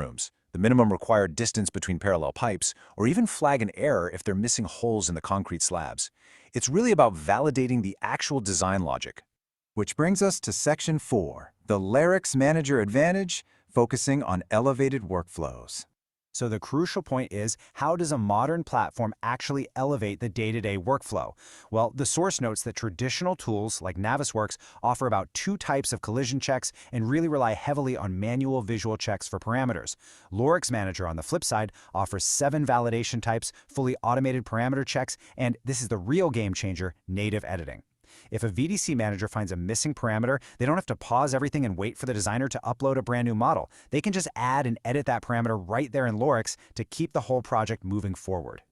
rooms, the minimum required distance between parallel pipes, or even flag an error if they're missing holes in the concrete slabs. It's really about validating the actual design logic. Which brings us to Section 4, the Larix Manager Advantage, focusing on elevated workflows. So the crucial point is, how does a modern platform actually elevate the day-to-day workflow? Well, the source notes that traditional tools like Navisworks offer about 2 types of collision checks and really rely heavily on manual visual checks for parameters. Larix Manager, on the flip side, offers 7 validation types, fully automated parameter checks, and this is the real game changer, native editing. If a VDC manager finds a missing parameter, they don't have to pause everything and wait for the designer to upload a brand new model. They can just add and edit that parameter right there in Larix to keep the whole project moving forward.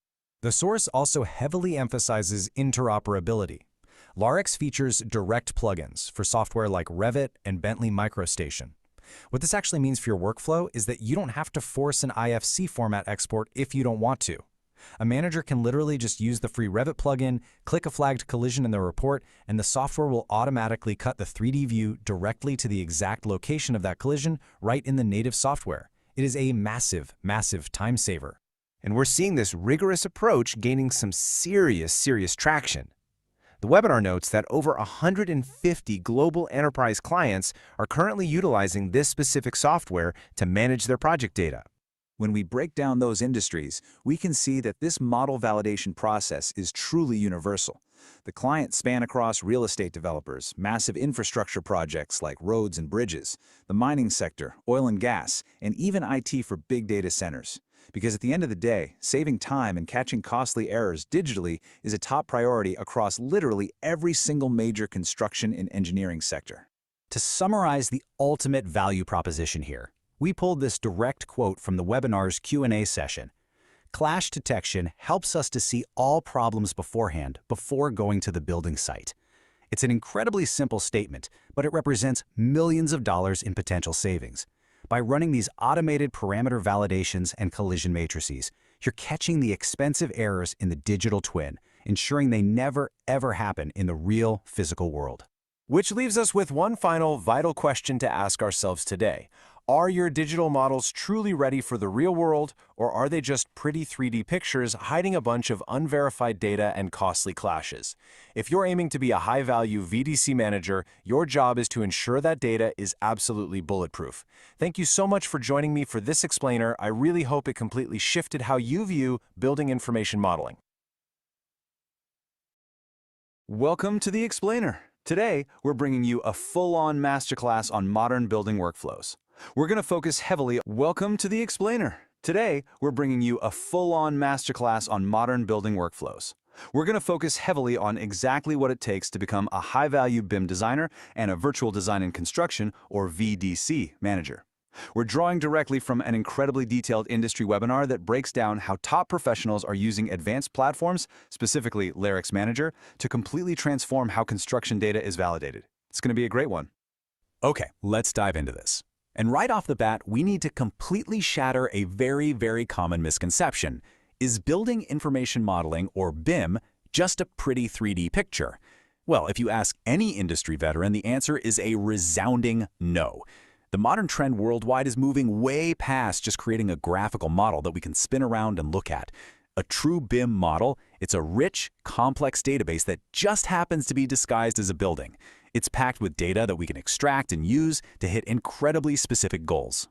The source also heavily emphasizes interoperability. Larix features direct plugins for software like Revit and Bentley MicroStation. What this actually means for your workflow is that you don't have to force an IFC format export if you don't want to. A manager can literally just use the free Revit plugin, click a flagged collision in the report, and the software will automatically cut the 3D view directly to the exact location of that collision right in the native software. It is a massive, massive time saver. And we're seeing this rigorous approach gaining some serious traction. The webinar notes that over 150 global enterprise clients are currently utilizing this specific software to manage their project data. When we break down those industries, we can see that this model validation process is truly universal. The clients span across real estate developers, massive infrastructure projects like roads and bridges, the mining sector, oil and gas, and even IT for big data centers. Because at the end of the day, saving time and catching costly errors digitally is a top priority across literally every single major construction and engineering sector. To summarize the ultimate value proposition here, we pulled this direct quote from the webinar's Q&A session. Clash detection helps us to see all problems beforehand before going to the building site. It's an incredibly simple statement, but it represents millions of dollars in potential savings. By running these automated parameter validations and collision matrices, you're catching the expensive errors in the digital twin, ensuring they never, ever happen in the real physical world. Which leaves us with one final vital question to ask ourselves today. Are your digital models truly ready for the real world, or are they just pretty 3D pictures hiding a bunch of unverified data and costly clashes? If you're aiming to be a high-value VDC manager, your job is to ensure that data is absolutely bulletproof. Thank you so much for joining me for this explainer. I really hope it completely shifted how you view building information modeling. Welcome to the Explainer. Today, we're bringing you a full-on masterclass on modern building workflows. We're going to focus heavily. Welcome to the Explainer. Today, we're bringing you a full-on masterclass on modern building workflows. We're going to focus heavily on exactly what it takes to become a high-value BIM designer and a virtual design and construction, or VDC, manager. We're drawing directly from an incredibly detailed industry webinar that breaks down how top professionals are using advanced platforms, specifically Larix Manager, to completely transform how construction data is validated. It's going to be a great one. Okay, let's dive into this. And right off the bat, we need to completely shatter a very common misconception. Is building information modeling, or BIM, just a pretty 3D picture? Well, if you ask any industry veteran, the answer is a resounding no. The modern trend worldwide is moving way past just creating a graphical model that we can spin around and look at. A true BIM model, it's a rich, complex database that just happens to be disguised as a building. It's packed with data that we can extract and use to hit incredibly specific goals.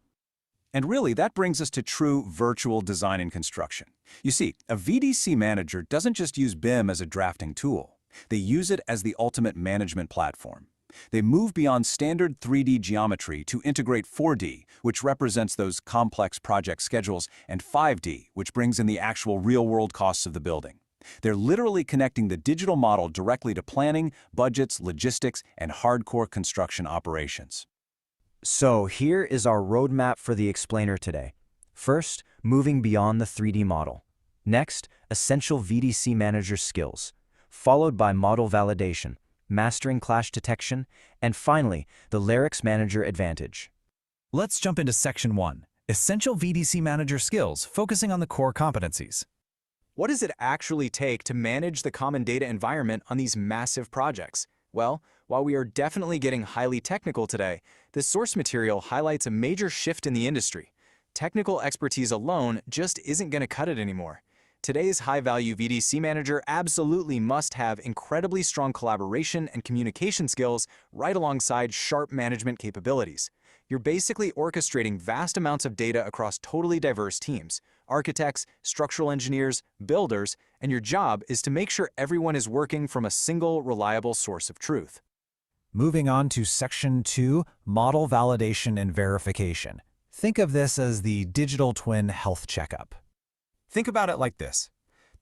And really, that brings us to true virtual design and construction. You see, a VDC manager doesn't just use BIM as a drafting tool. They use it as the ultimate management platform. They move beyond standard 3D geometry to integrate 4D, which represents those complex project schedules, and 5D, which brings in the actual real-world costs of the building. They're literally connecting the digital model directly to planning, budgets, logistics, and hardcore construction operations. So here is our roadmap for the explainer today. First, moving beyond the 3D model. Next, essential VDC manager skills, followed by model validation, mastering clash detection, and finally, the Larix Manager Advantage. Let's jump into Section 1, Essential VDC Manager Skills, focusing on the core competencies. What does it actually take to manage the common data environment on these massive projects? Well, while we are definitely getting highly technical today, this source material highlights a major shift in the industry. Technical expertise alone just isn't going to cut it anymore. Today's high-value VDC manager absolutely must have incredibly strong collaboration and communication skills right alongside sharp management capabilities. You're basically orchestrating vast amounts of data across totally diverse teams, architects, structural engineers, builders, and your job is to make sure everyone is working from a single, reliable source of truth. Moving on to Section 2, Model Validation and Verification. Think of this as the digital twin health checkup. Think about it like this.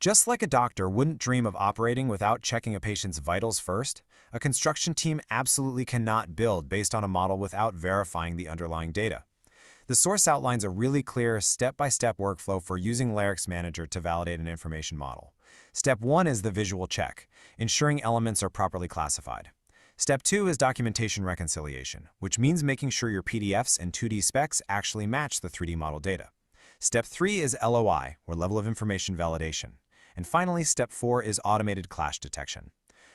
Just like a doctor wouldn't dream of operating without checking a patient's vitals first, a construction team absolutely cannot build based on a model without verifying the underlying data. The source outlines a really clear step-by-step workflow for using Larix Manager to validate an information model. Step 1 is the visual check, ensuring elements are properly classified. Step 2 is documentation reconciliation, which means making sure your PDFs and 2D specs actually match the 3D model data. Step 3 is LOI, or level of information validation. And finally, Step 4 is automated clash detection.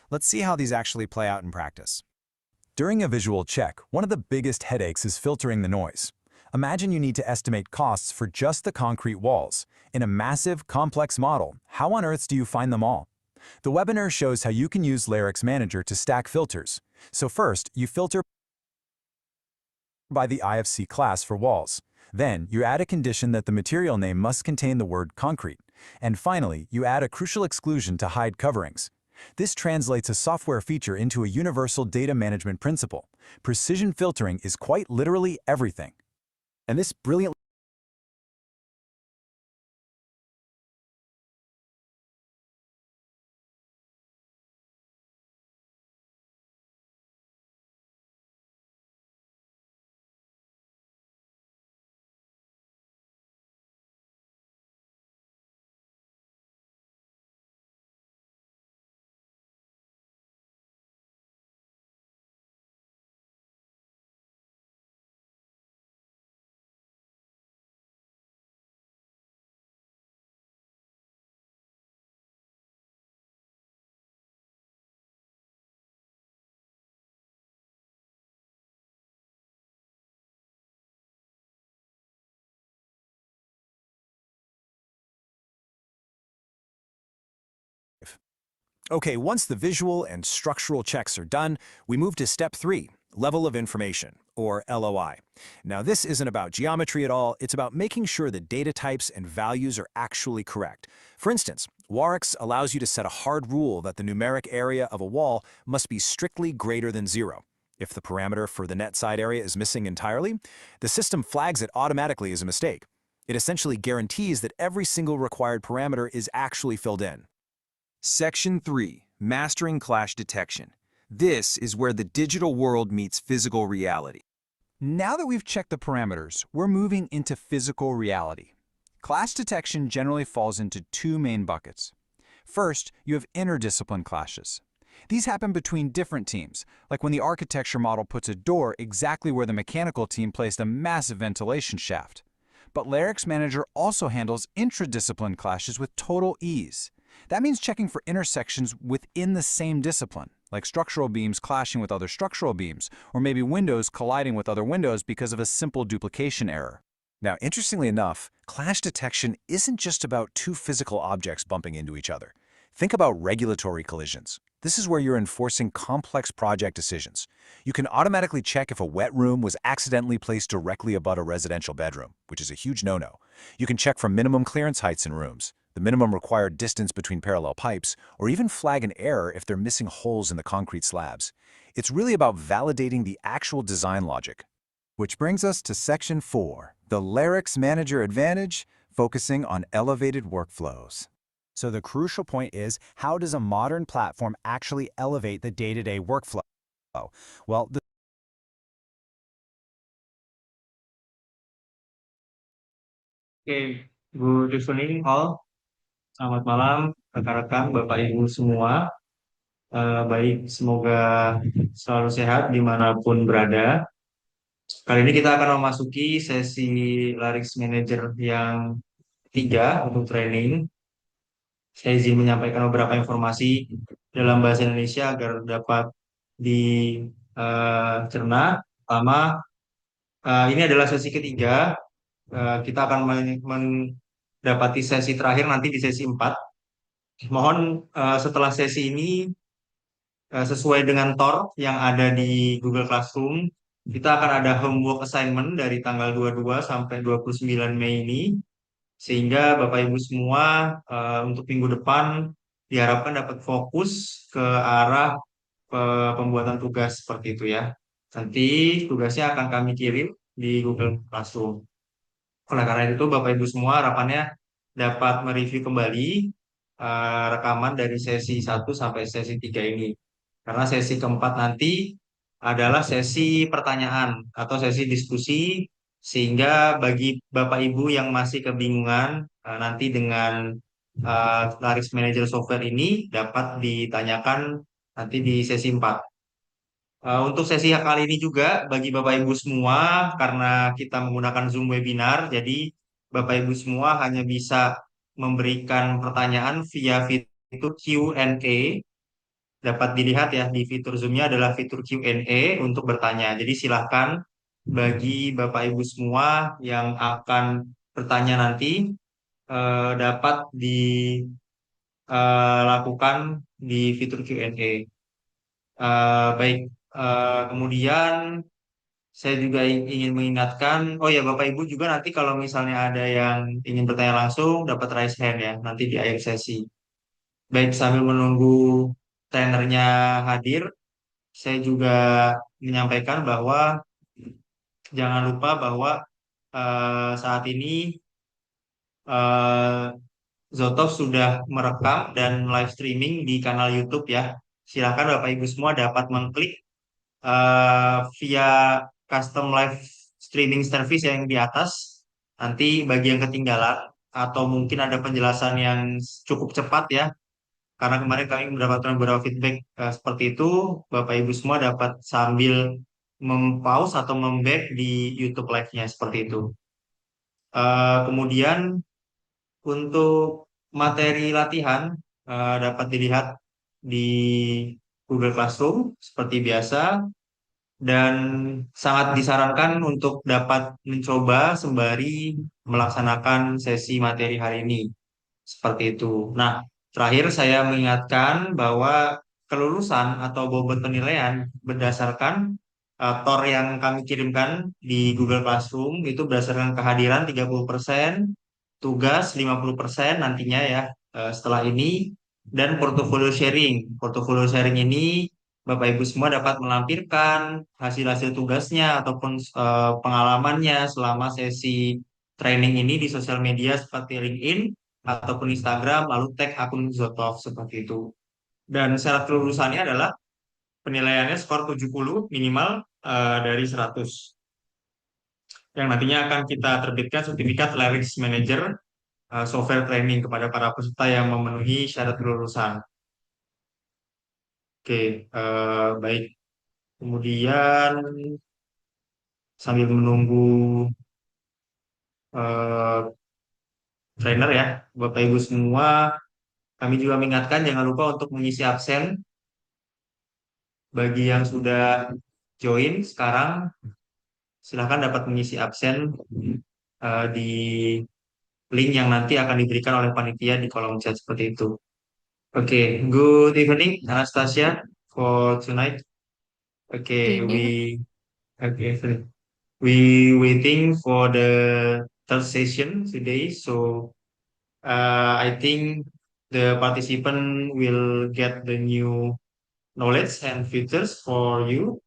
Let's see how these actually play out in practice. During a visual check, one of the biggest headaches is filtering the noise. Imagine you need to estimate costs for just the concrete walls. In a massive, complex model, how on earth do you find them all? The webinar shows how you can use Larix Manager to stack filters. So first, you filter by the IFC class for walls. Then, you add a condition that the material name must contain the word concrete. And finally, you add a crucial exclusion to hide coverings. This translates a software feature into a universal data management principle. Precision filtering is quite literally everything. And this brilliant Okay, once the visual and structural checks are done, we move to Step 3, Level of Information, or LOI. Now, this isn't about geometry at all, it's about making sure the data types and values are actually correct. For instance, Larix allows you to set a hard rule that the numeric area of a wall must be strictly greater than 0. If the parameter for the net side area is missing entirely, the system flags it automatically as a mistake. It essentially guarantees that every single required parameter is actually filled in. Section 3, Mastering Clash Detection. This is where the digital world meets physical reality. Now that we've checked the parameters, we're moving into physical reality. Clash detection generally falls into two main buckets. First, you have interdiscipline clashes. These happen between different teams, like when the architecture model puts a door exactly where the mechanical team placed a massive ventilation shaft. But Larix Manager also handles intradiscipline clashes with total ease. That means checking for intersections within the same discipline, like structural beams clashing with other structural beams, or maybe windows colliding with other windows because of a simple duplication error. Now, interestingly enough, clash detection isn't just about two physical objects bumping into each other. Think about regulatory collisions. This is where you're enforcing complex project decisions. You can automatically check if a wet room was accidentally placed directly above a residential bedroom, which is a huge no-no. You can check for minimum clearance heights in rooms, the minimum required distance between parallel pipes, or even flag an error if they're missing holes in the concrete slabs. It's really about validating the actual design logic. Which brings us to Section 4, the Larix Manager Advantage, focusing on elevated workflows. So the crucial point is, how does a modern platform actually elevate the day-to-day workflow? Well, Oke, good evening all. Selamat malam rekan-rekan, Bapak Ibu semua. Baik, semoga selalu sehat dimanapun berada. Kali ini kita akan memasuki sesi Larix Manager yang ketiga untuk training. Saya izin menyampaikan beberapa informasi dalam bahasa Indonesia agar dapat dicerna. Pertama, ini adalah sesi ketiga Kita akan mendapati sesi terakhir nanti di sesi 4. Mohon setelah sesi ini sesuai dengan TOR yang ada di Google Classroom, kita akan ada homework assignment dari tanggal 22 sampai 29 Mei ini, sehingga Bapak Ibu semua untuk minggu depan diharapkan dapat fokus ke arah pembuatan tugas seperti itu ya. Nanti tugasnya akan kami kirim di Google Classroom. Oleh karena itu, Bapak Ibu semua harapannya dapat mereview kembali rekaman dari sesi 1 sampai sesi 3 ini. Karena sesi keempat nanti adalah sesi pertanyaan atau sesi diskusi, sehingga bagi Bapak Ibu yang masih kebingungan nanti dengan Larix Manager Software ini dapat ditanyakan nanti di sesi 4. Untuk sesi kali ini juga bagi Bapak Ibu semua, karena kita menggunakan Zoom webinar, jadi Bapak Ibu semua hanya bisa memberikan pertanyaan via fitur Q&A. Dapat dilihat ya di fitur Zoom-nya adalah fitur Q&A untuk bertanya. Jadi silahkan bagi Bapak Ibu semua yang akan bertanya nanti dapat dilakukan di fitur Q&A. Baik, kemudian saya juga ingin mengingatkan, oh ya Bapak Ibu juga nanti kalau misalnya ada yang ingin bertanya langsung dapat raise hand ya nanti di akhir sesi. Baik, sambil menunggu trainernya hadir, saya juga menyampaikan bahwa jangan lupa bahwa saat ini eh, Zotov sudah merekam dan live streaming di kanal YouTube ya. Silakan Bapak Ibu semua dapat mengklik via custom live streaming service yang di atas. Nanti bagi yang ketinggalan atau mungkin ada penjelasan yang cukup cepat ya, karena kemarin kami mendapatkan beberapa feedback seperti itu, Bapak Ibu semua dapat sambil mempause atau memback di YouTube live-nya seperti itu. Kemudian untuk materi latihan dapat dilihat di Google Classroom seperti biasa, dan sangat disarankan untuk dapat mencoba sembari melaksanakan sesi materi hari ini. Seperti itu. Nah, terakhir saya mengingatkan bahwa kelulusan atau bobot penilaian berdasarkan TOR yang kami kirimkan di Google Classroom itu berdasarkan kehadiran 30%, tugas 50% nantinya ya setelah ini, dan portofolio sharing. Portofolio sharing ini Bapak Ibu semua dapat melampirkan hasil-hasil tugasnya ataupun pengalamannya selama sesi training ini di sosial media seperti LinkedIn ataupun Instagram, lalu tag akun Zotov seperti itu. Dan syarat kelulusannya adalah penilaiannya skor 70 minimal dari 100. Yang nantinya akan kita terbitkan sertifikat Larix Manager software training kepada para peserta yang memenuhi syarat kelulusan. Oke, baik. Kemudian sambil menunggu eh, trainer ya, Bapak Ibu semua, kami juga mengingatkan jangan lupa untuk mengisi absen bagi yang sudah join sekarang. Silakan dapat mengisi absen di link yang nanti akan diberikan oleh panitia di kolom chat seperti itu. Oke, good evening Anastasia for tonight. Good Okay, evening. sorry. We waiting for the third session today, so I think the participant will get the new knowledge and features for you.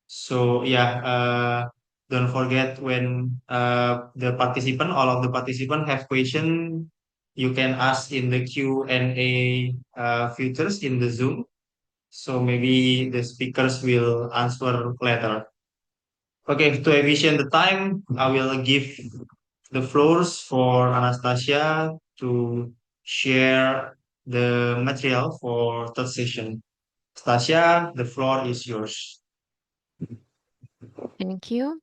So yeah, don't forget when all of the participant have question, you can ask in the Q&A features in the Zoom. So maybe the speakers will answer later. Okay, to efficient the time, I will give the floors for Anastasia to share the material for third session. Anastasia, the floor is yours. Thank you.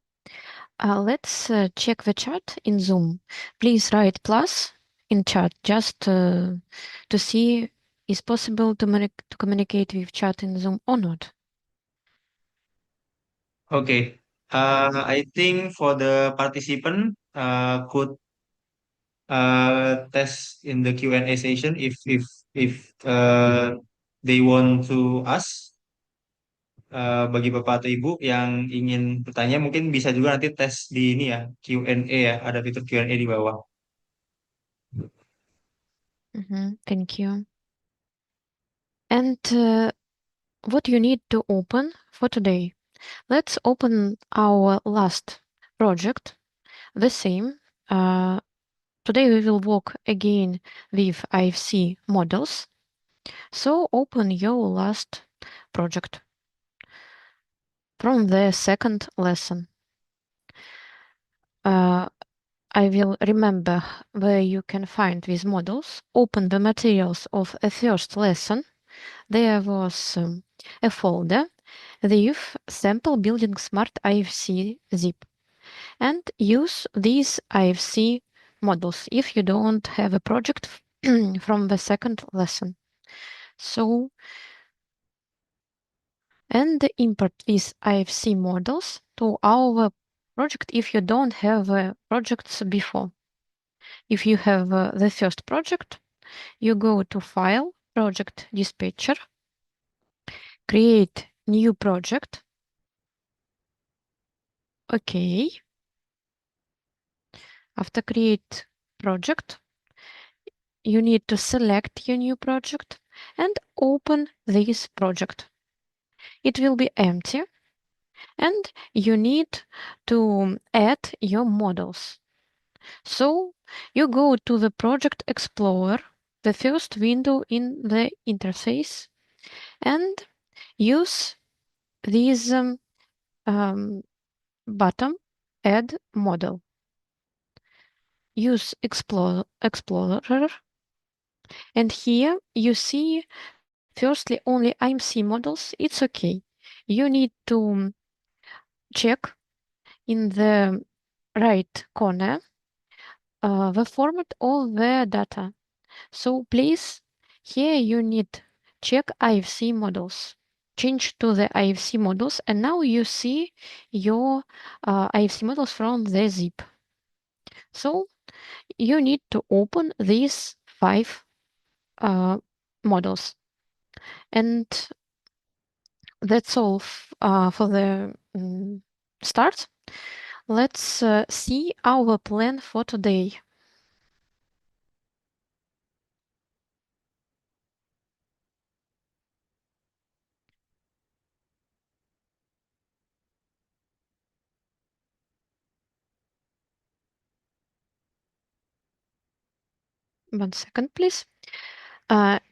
Let's check the chat in Zoom. Please write plus in chat just to see is possible to communicate with chat in Zoom or not. Okay. I think for the participant, could test in the Q&A session if they want to ask. Bagi Bapak atau Ibu yang ingin bertanya mungkin bisa juga nanti tes di ini ya Q&A ya, ada fitur Q&A di bawah. Thank you. And what you need to open for today? Let's open our last project. The same. Today we will work again with IFC models. So open your last project from the second lesson. I will remember where you can find these models. Open the materials of a first lesson. There was a folder with sample building smart IFC zip, and use these IFC models if you don't have a project from the second lesson. So, and import these IFC models to our project if you don't have projects before. If you have the first project, you go to File, Project Dispatcher, create new project. Okay. After create project, you need to select your new project and open this project. It will be empty, and you need to add your models. So you go to the Project Explorer, the first window in the interface, and use this button, Add Model. Use Explorer, and here you see firstly only IMC models. It's okay. You need to check in the right corner the format of the data. So please, here you need check IFC models. Change to the IFC models, and now you see your IFC models from the zip. So you need to open these 5 models. And that's all for the start. Let's see our plan for today. One second, please.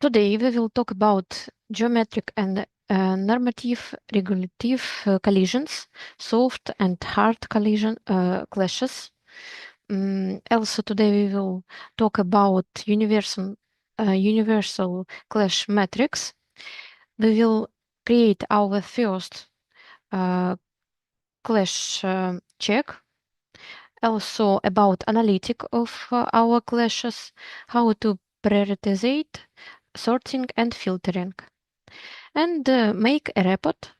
Today we will talk about geometric and normative regulative collisions, soft and hard collision clashes. Also today we will talk about universal clash matrix. We will create our first clash check. Also about analytic of our clashes, how to prioritize, sorting and filtering, and make a report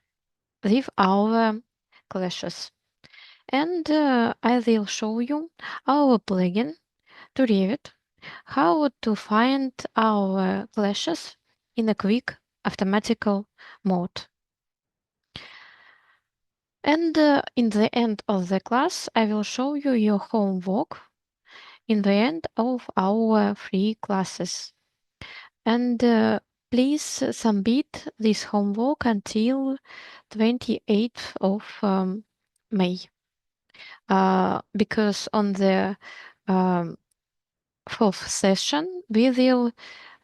with our clashes. And I will show you our plugin to Revit, how to find our clashes in a quick automatical mode. And in the end of the class, I will show you your homework in the end of our free classes. And please submit this homework until 28th of May. Because on the fourth session, we will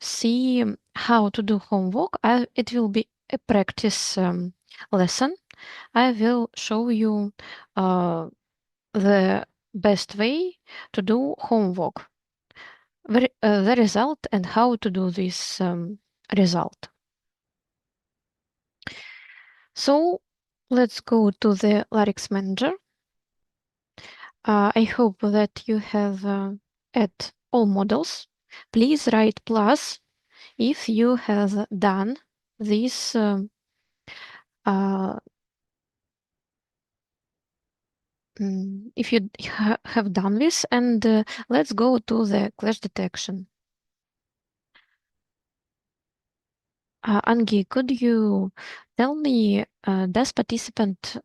see how to do homework. It will be a practice lesson. I will show you the best way to do homework, the result, and how to do this result. So let's go to the Larix Manager. I hope that you have add all models. Please write plus if you have done this if you have done this, and let's go to the clash detection. Angie, could you tell me, does participant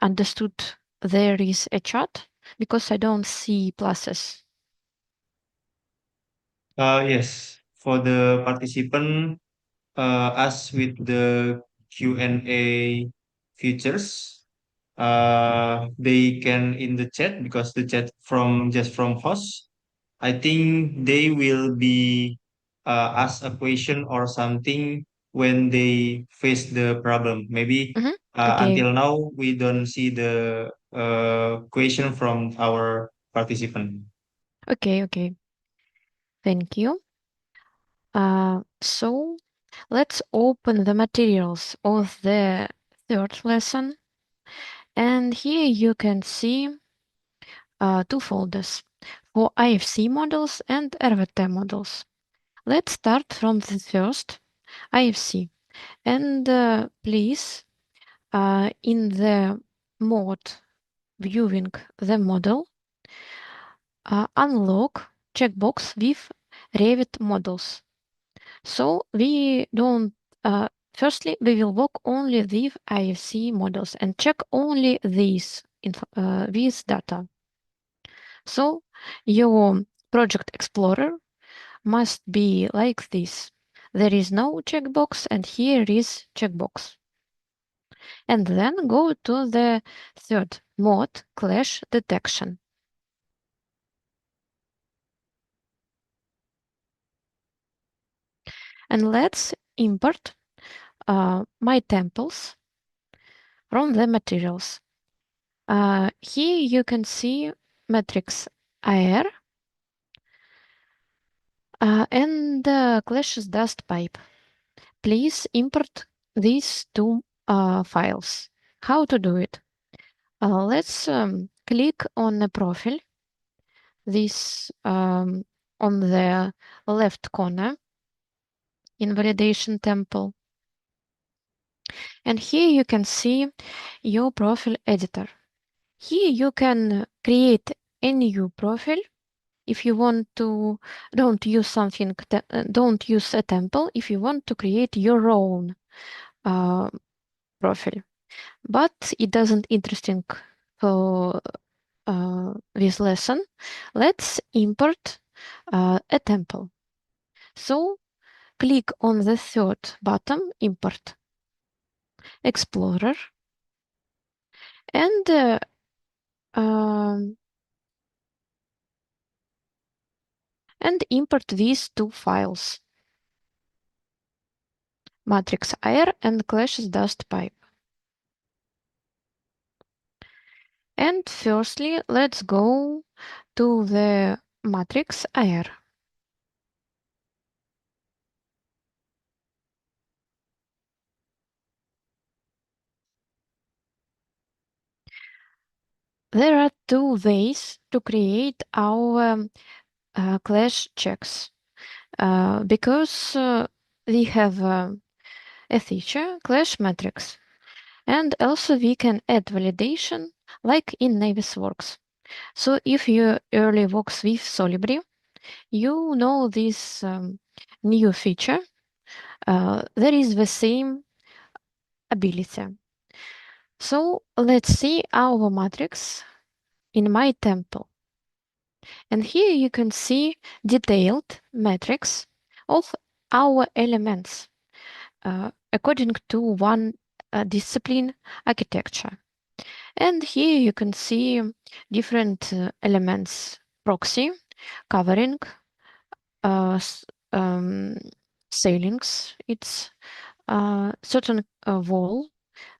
understood there is a chat? Because I don't see pluses. Yes, for the participant, as with the Q&A features, they can in the chat because the chat from just from host. I think they will be asked a question or something when they face the problem. Maybe Okay, until now we don't see the question from our participant. okay. Thank you. So let's open the materials of the third lesson. And here you can see two folders for IFC models and RVT models. Let's start from the first, IFC. And please, in the mode viewing the model, unlock checkbox with Revit models. So we don't, firstly, we will work only with IFC models and check only these data. So your project explorer must be like this. There is no checkbox and here is checkbox. And then go to the third mode, clash detection. And let's import my temples from the materials. Here you can see matrix AR and clashes dust pipe. Please import these two files. How to do it? Let's click on the profile, this on the left corner in validation temple. And here you can see your profile editor. Here you can create a new profile. If you want to, don't use something, don't use a temple if you want to create your own profile. But it doesn't interesting for this lesson. Let's import a temple. So click on the third button, import explorer, and import these two files, matrix air and clashes dust pipe. And firstly, let's go to the matrix air. There are two ways to create our clash checks because we have a feature, clash matrix. And also we can add validation like in Navisworks. So if you early works with Solibri, you know this new feature. There is the same ability. So let's see our matrix in my temple. And here you can see detailed matrix of our elements according to one discipline architecture. And here you can see different elements, proxy, covering, ceilings, it's certain wall,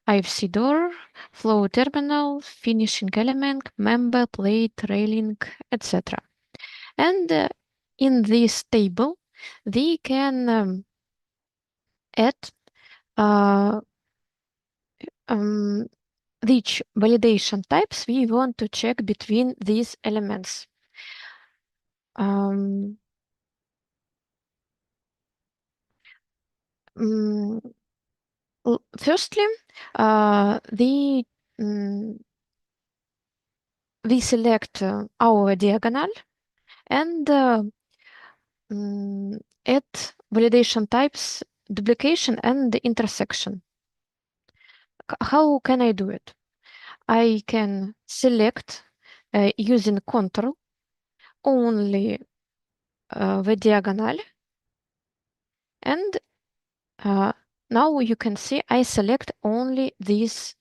IFC door, flow terminal, finishing element, member, plate, railing, etc. And in this table, we can add which validation types we want to check between these elements. Firstly, the we select our diagonal and add validation types, duplication and intersection. How can I do it? I can select using control only the diagonal, and now you can see I select only these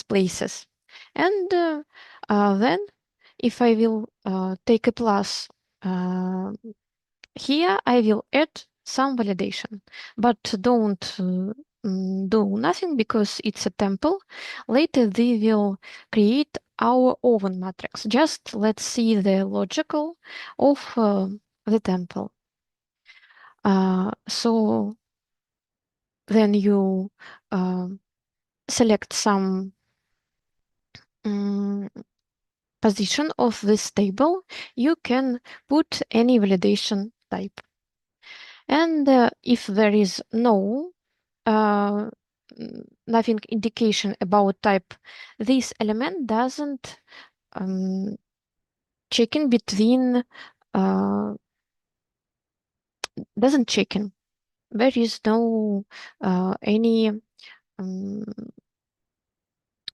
places. And then if I will take a plus here, I will add some validation, but don't do nothing because it's a temple. Later we will create our own matrix. Just let's see the logical of the temple. So then you select some position of this table. You can put any validation type. And if there is no nothing indication about type, this element doesn't check in between, doesn't check in. There is no any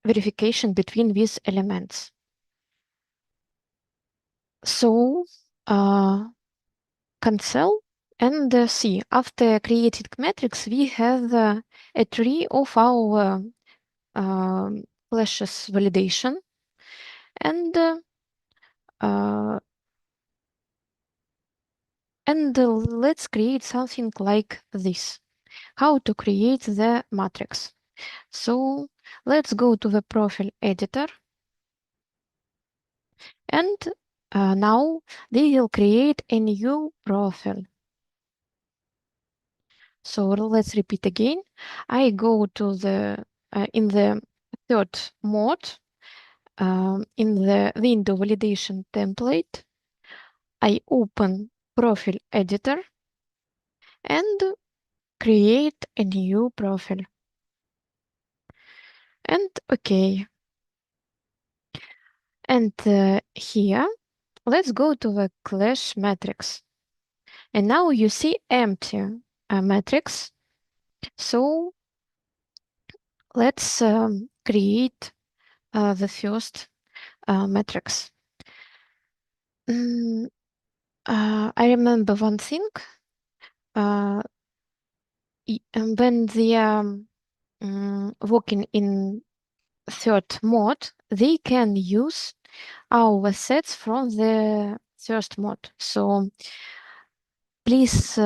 verification between these elements. So cancel and see. After creating matrix, we have a tree of our clashes validation, and let's create something like this. How to create the matrix? So let's go to the profile editor, and now they will create a new profile. So let's repeat again. I go to the in the third mode, in the window validation template, I open profile editor and create a new profile. And okay. And here, let's go to the clash matrix. And now you see empty matrix. So let's create the first matrix. I remember one thing. When they are working in third mode, they can use our sets from the first mode. So please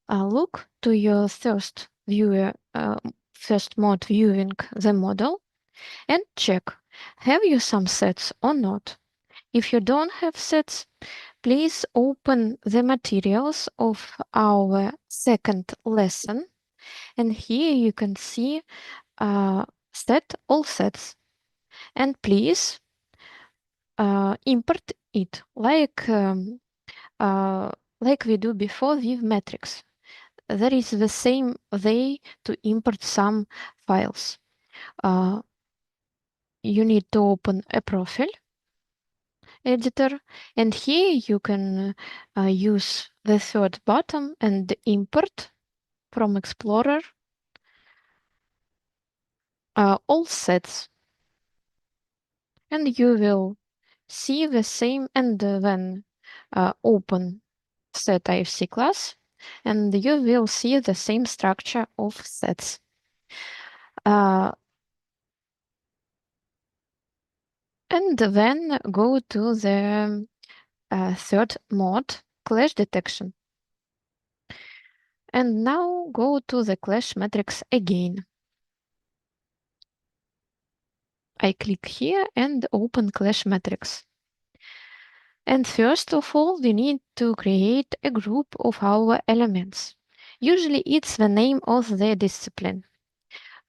look to your first viewer, first mode viewing the model and check, have you some sets or not? If you don't have sets, please open the materials of our second lesson, and here you can see set all sets, and please import it like we do before with metrics. There is the same way to import some files. You need to open a profile editor, and here you can use the third button and import from Explorer all sets, and you will see the same, and then open set IFC class, and you will see the same structure of sets. And then go to the third mode, clash detection. And now go to the clash matrix again. I click here and open clash matrix. And first of all, we need to create a group of our elements. Usually it's the name of the discipline.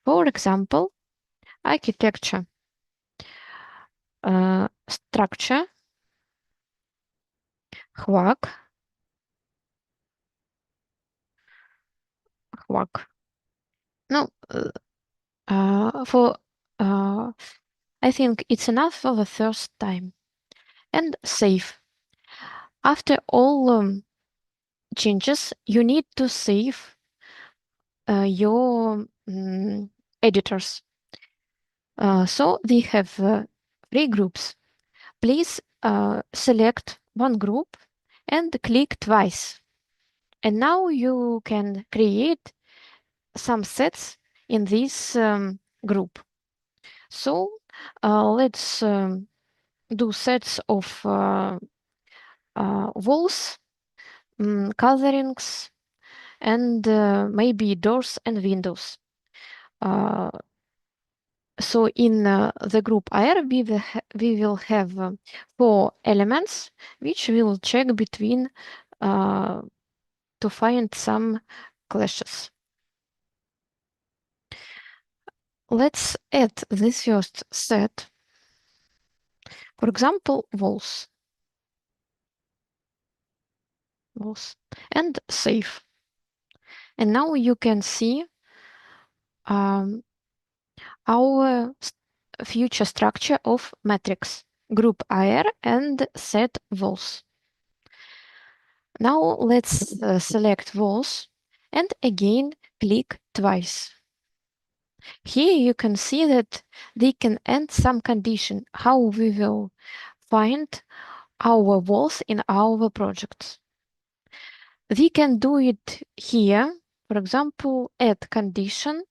For example, architecture, structure, HVAC, HVAC. No, for I think it's enough for the first time. And save. After all changes, you need to save your editors. So we have 3 groups. Please select one group and click twice. And now you can create some sets in this group. So let's do sets of walls, colorings, and maybe doors and windows. So in the group AR, we will have 4 elements, which we will check between to find some clashes. Let's add this first set. For example, walls, and save. And now you can see our future structure of matrix, group AR and set walls. Now let's select walls and again click twice. Here you can see that they can add some condition how we will find our walls in our projects. We can do it here, for example, add condition,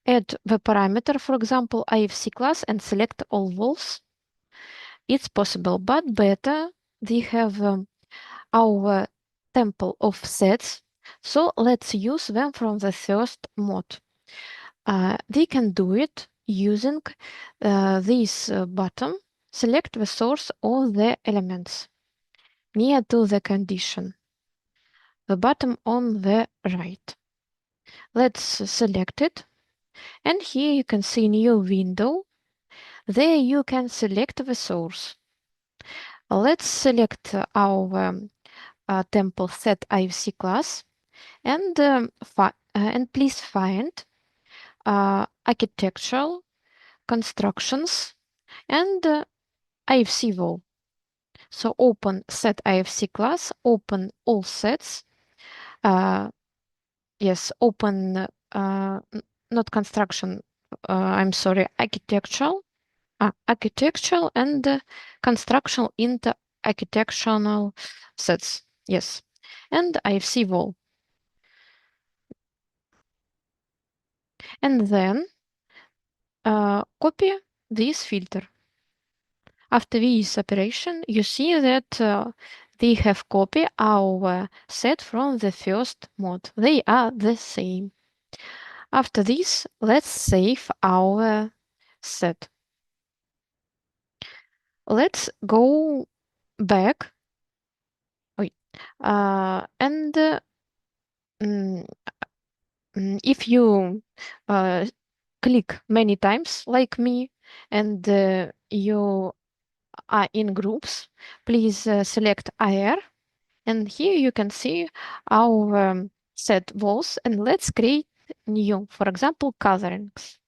add the parameter, for example, IFC class and select all walls. It's possible, but better we have our temple of sets. So let's use them from the first mod. We can do it using this button, select the source of the elements near to the condition, the button on the right. Let's select it, and here you can see new window. There you can select the source. Let's select our temple set IFC class, and please find architectural constructions and IFC wall. So open set IFC class, open all sets. Yes, open not construction. I'm sorry, architectural and construction into architectural sets. Yes, and IFC wall. And then copy this filter. After this operation, you see that they have copied our set from the first mod. They are the same. After this, let's save our set. Let's go back. And if you click many times like me and you are in groups, please select AR, and here you can see our set walls, and let's create new, for example, colorings.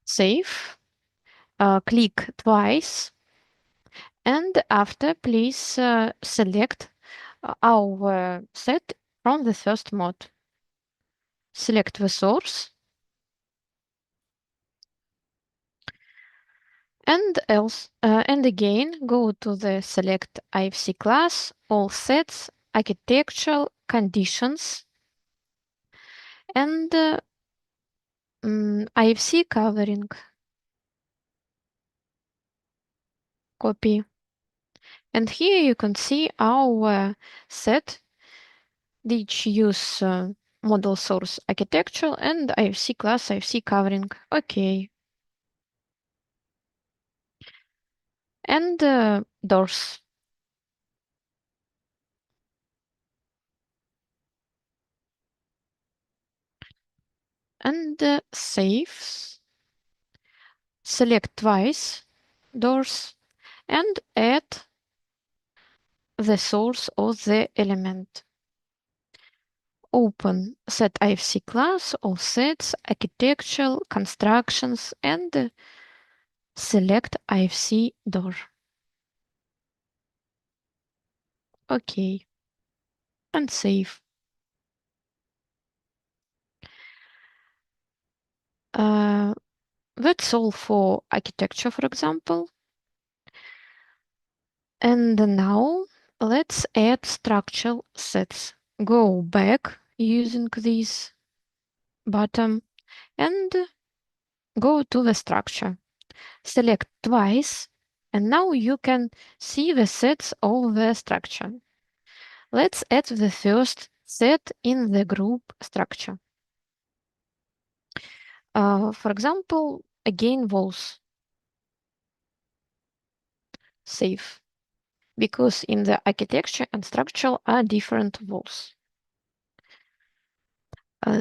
Save, click twice, and after please select our set from the first mod. Select the source and else, and again go to the select IFC class, all sets, architectural conditions, and IFC covering. Copy. And here you can see our set which use model source architectural and IFC class, IFC covering. Okay. And doors. And saves. Select twice doors and add the source of the element. open set IFC class, all sets, architectural, constructions, and select IFC door. OK. And save. That's all for architecture, for example. And now let's add structural sets. Go back using this button and go to the structure. Select twice, and now you can see the sets of the structure. Let's add the first set in the group structure. For example, again, walls. Save. Because in the architecture and structural are different walls.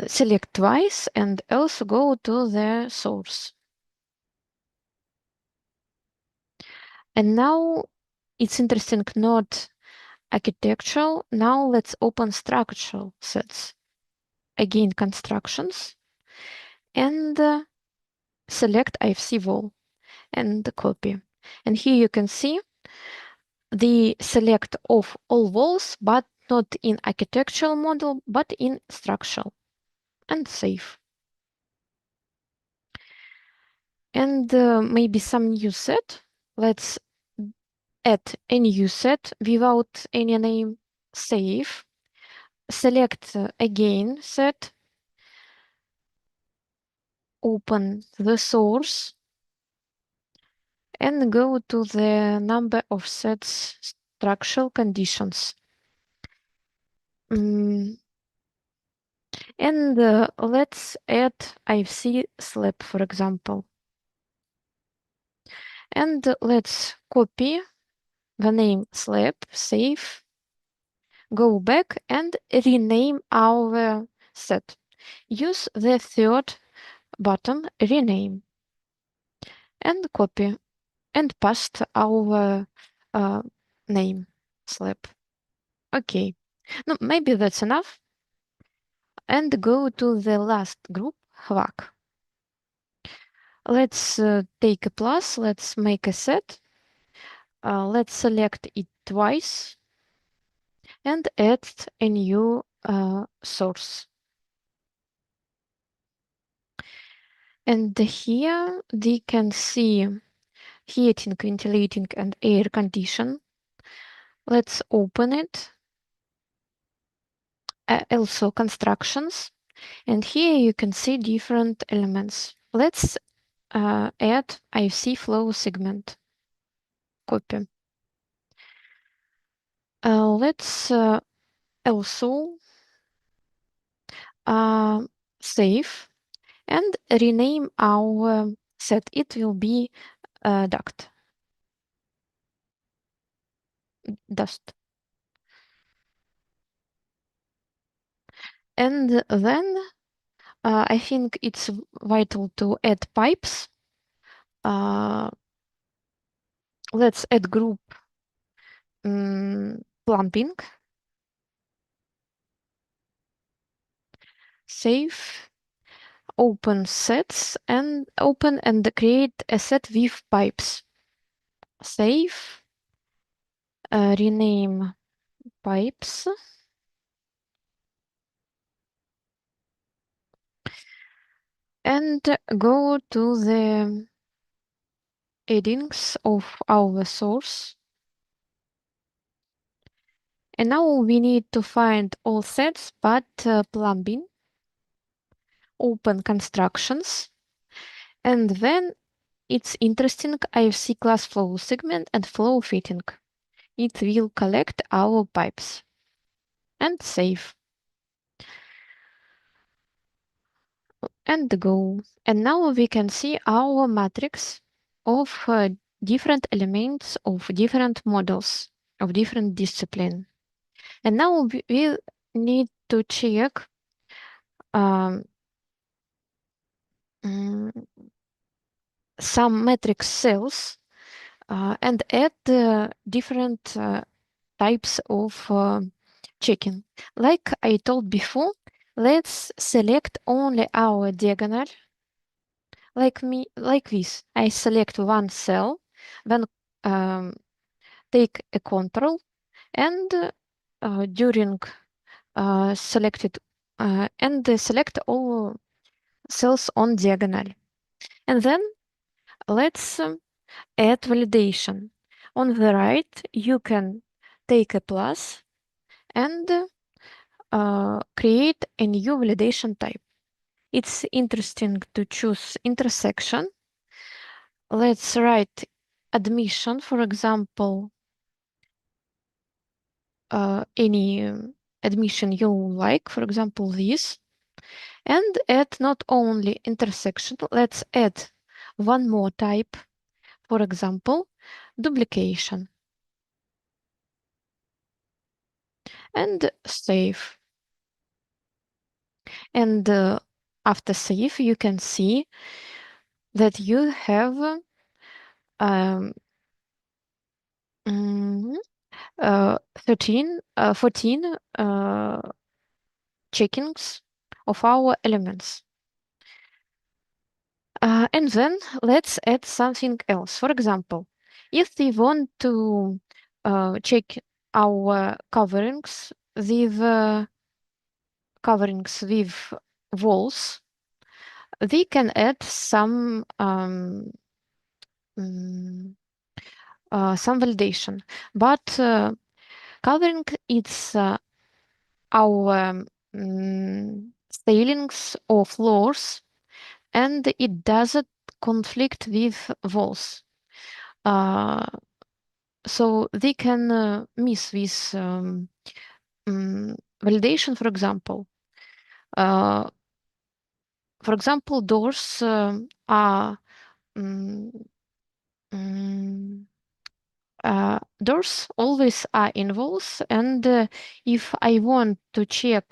Select twice and also go to the source. And now it's interesting, not architectural. Now let's open structural sets. Again, constructions. And select IFC wall and copy. And here you can see the select of all walls, but not in architectural model, but in structural. And save. And maybe some new set. Let's add a new set without any name. Save. Select again set. Open the source. And go to the number of sets structural conditions. And let's add IFC slab, for example. And let's copy the name slab, save, go back and rename our set. Use the third button, rename, and copy and paste our name, slab. OK. No, maybe that's enough. And go to the last group, HVAC. Let's take a plus. Let's make a set. Let's select it twice and add a new source. And here we can see heating, ventilating, and air condition. Let's open it. Also constructions. And here you can see different elements. Let's add IFC flow segment. Copy. Let's also save and rename our set. It will be dust. And then I think it's vital to add pipes. Let's add group plumbing. Save. Open sets and open and create a set with pipes. Save. Rename pipes. And go to the headings of our source. And now we need to find all sets but plumbing. Open constructions. And then it's interesting IFC class flow segment and flow fitting. It will collect our pipes. And save. And go. And now we can see our matrix of different elements of different models of different discipline. And now we need to check some matrix cells and add different types of checking. Like I told before, let's select only our diagonal. Like this. I select one cell, then take a control, and during selected and select all cells on diagonal. And then let's add validation. On the right, you can take a plus and create a new validation type. It's interesting to choose intersection. Let's write admission, for example, any admission you like, for example, this, and add not only intersection, let's add one more type, for example, duplication, and save. And after save, you can see that you have um, 14 checkings of our elements. And then let's add something else. For example, if we want to check our coverings with walls, we can add some validation. But covering it's our ceilings or floors, and it doesn't conflict with walls. So they can miss this validation, for example. For example, doors are doors always are in walls, and if I want to check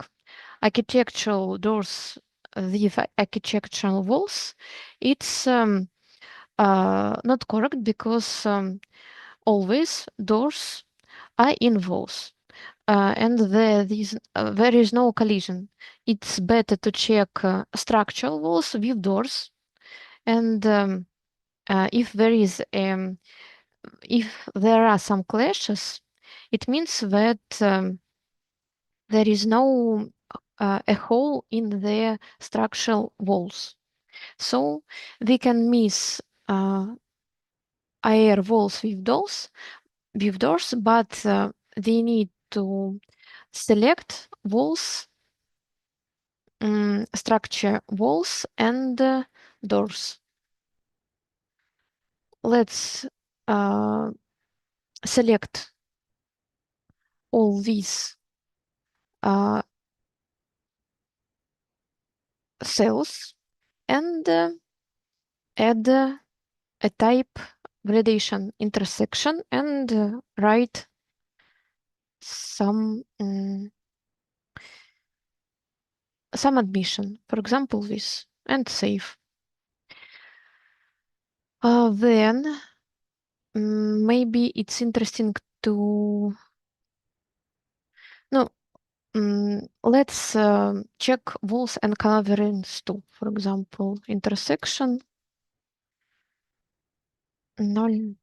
architectural doors with architectural walls, it's not correct because always doors are in walls. And there is no collision. It's better to check structural walls with doors, and if there are some clashes, it means that there is no a hole in the structural walls. So we can miss air walls with doors, but we need to select walls, structure walls and doors. Let's select all these cells and add a type validation intersection and write some admission, for example, this, and save. Then maybe it's interesting to no. Let's check walls and coverings too. For example, intersection null.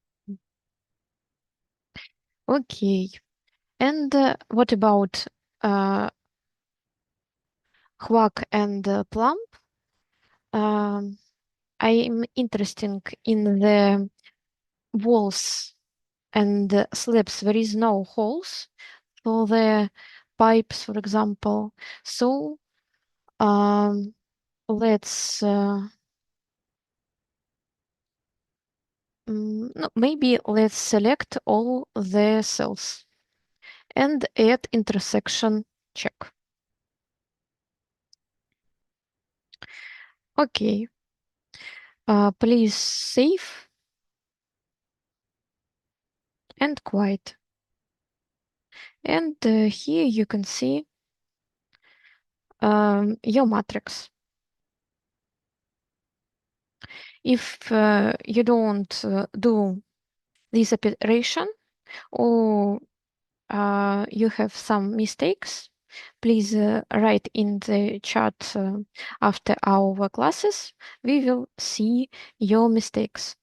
Okay. And what about Hwag and Plump? I'm interested in the walls and slabs. There is no holes for the pipes, for example. So let's no, maybe let's select all the cells and add intersection check. Okay. Please save and quiet. And here you can see your matrix. If you don't do this operation, or you have some mistakes, please write in the chat after our classes. We will see your mistakes.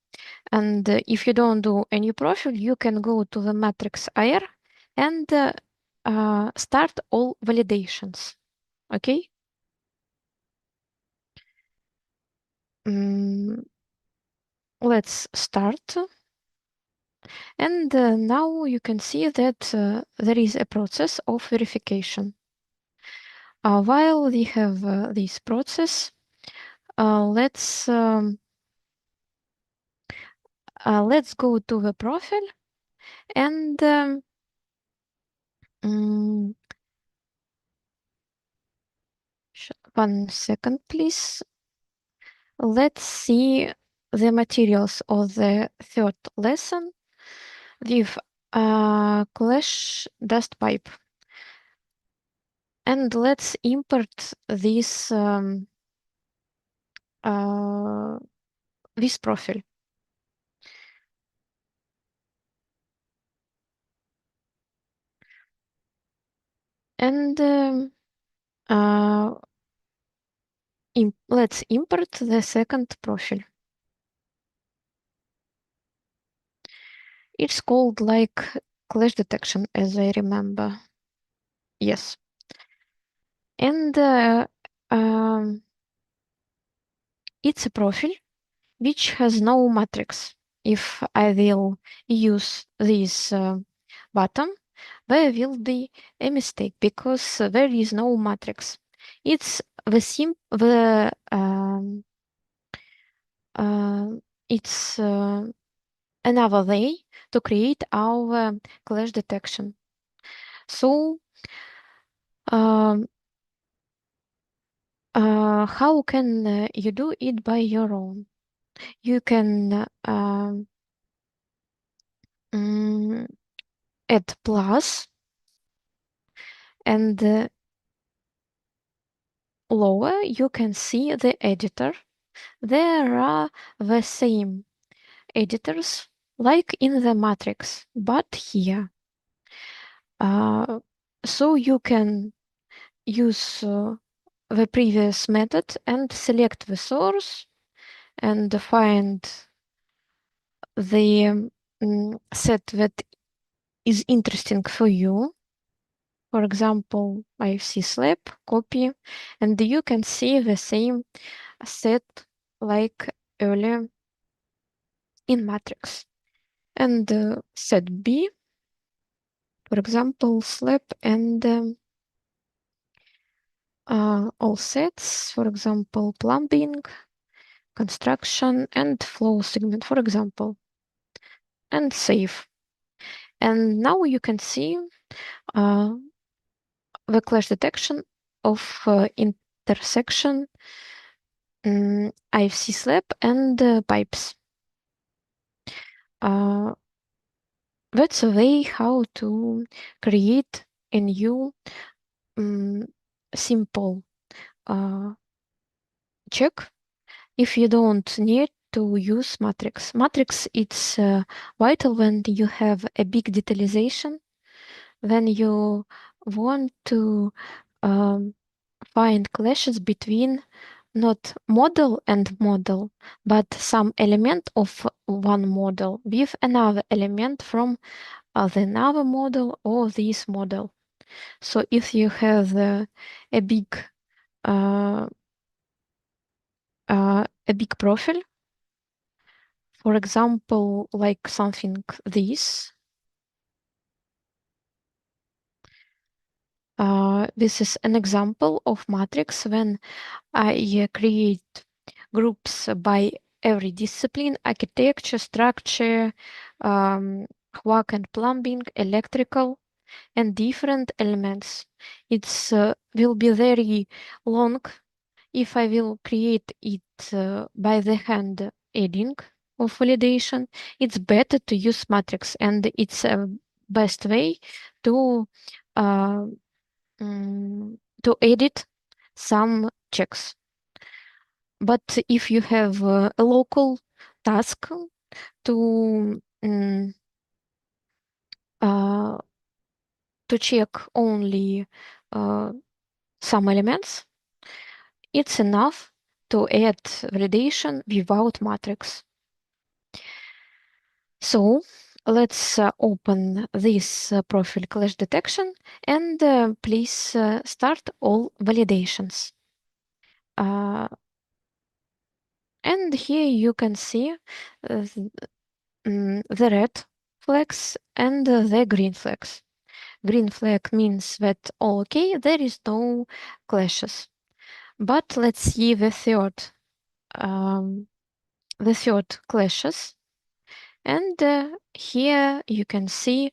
And if you don't do any profile, you can go to the matrix IR and start all validations. Okay? Let's start. And now you can see that there is a process of verification. While we have this process, let's go to the profile and 1 second, please. Let's see the materials of the third lesson with Clash dust pipe. And let's import this profile. And let's import the second profile. It's called like clash detection, as I remember. Yes. And it's a profile which has no matrix. If I will use this button, there will be a mistake because there is no matrix. It's it's another way to create our clash detection. So how can you do it by your own? You can add plus and lower you can see the editor. There are the same editors like in the matrix, but here. So you can use the previous method and select the source and find the set that is interesting for you. For example, IFC slab, copy, and you can see the same set like earlier in matrix. And set B, for example, slab and all sets, for example, plumbing, construction, and flow segment, for example, and save. And now you can see the clash detection of intersection IFC slab and pipes. That's a way how to create a new simple check if you don't need to use matrix. Matrix, it's vital when you have a big detalization, when you want to find clashes between not model and model, but some element of one model with another element from another model or this model. So if you have a big profile, for example, like something this. This is an example of matrix when I create groups by every discipline: architecture, structure, HVAC and plumbing, electrical, and different elements. It's will be very long if I will create it by the hand adding of validation. It's better to use matrix, and it's a best way to edit some checks. But if you have a local task to to check only some elements, it's enough to add validation without matrix. So let's open this profile clash detection and please start all validations. And here you can see the red flags and the green flags. Green flag means that all okay, there is no clashes. But let's see the third clashes. And here you can see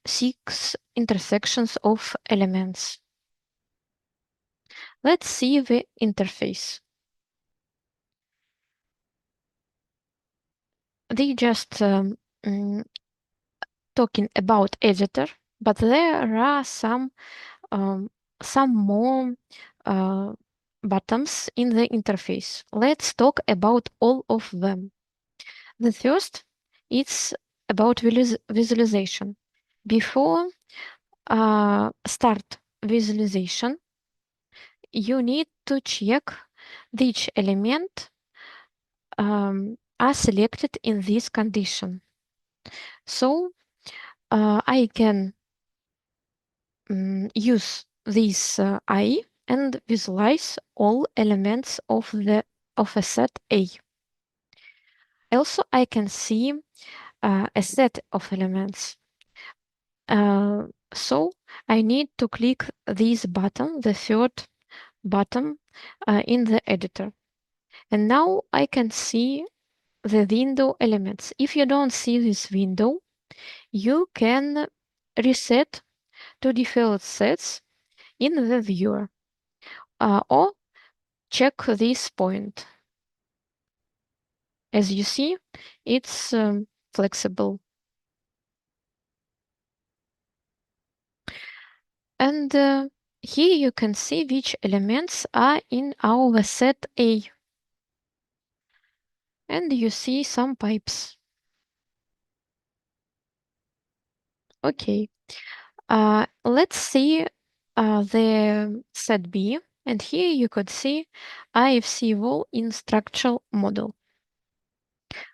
6 intersections of elements. Let's see the interface. They just talking about editor, but there are some more buttons in the interface. Let's talk about all of them. The first is about visualization. Before start visualization, you need to check which element are selected in this condition. So I can use this I and visualize all elements of a set A. Also, I can see a set of elements. So I need to click this button, the third button in the editor. And now I can see the window elements. If you don't see this window, you can reset to default sets in the viewer or check this point. As you see, it's flexible. And here you can see which elements are in our set A. And you see some pipes. Okay. Let's see the set B. And here you could see IFC wall in structural model.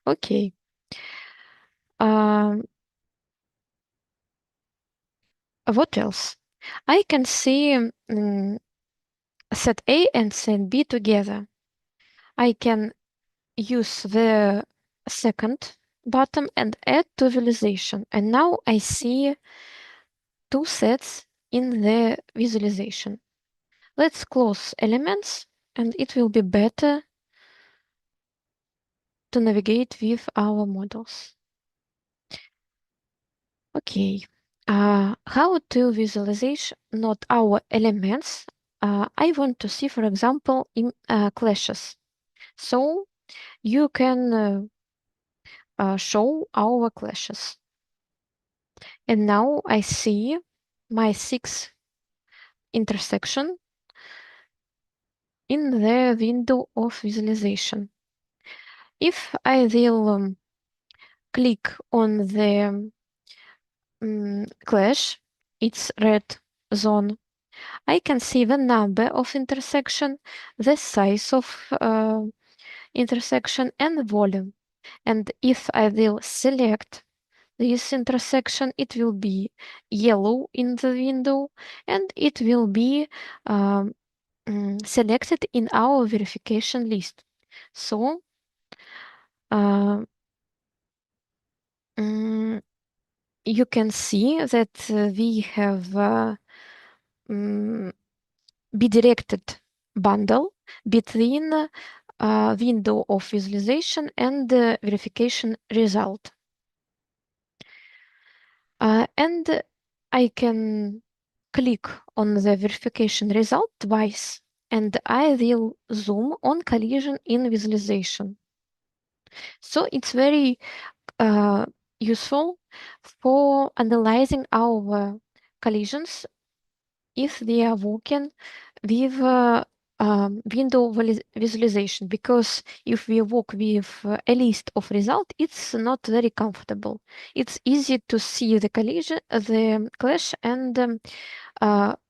Okay. What else? I can see set A and set B together. I can use the second button and add to visualization. And now I see 2 sets in the visualization. Let's close elements and it will be better to navigate with our models. Okay. How to visualize not our elements? I want to see, for example, in clashes. So you can show our clashes. And now I see my 6 intersection in the window of visualization. If I will click on the clash, it's red zone, I can see the number of intersection, the size of intersection, and volume. And if I will select this intersection, it will be yellow in the window, and it will be selected in our verification list. So you can see that we have bidirected bundle between window of visualization and verification result. And I can click on the verification result twice, and I will zoom on collision in visualization. So it's very useful for analyzing our collisions if they are working with window visualization, because if we work with a list of results, it's not very comfortable. It's easy to see the collision, the clash, and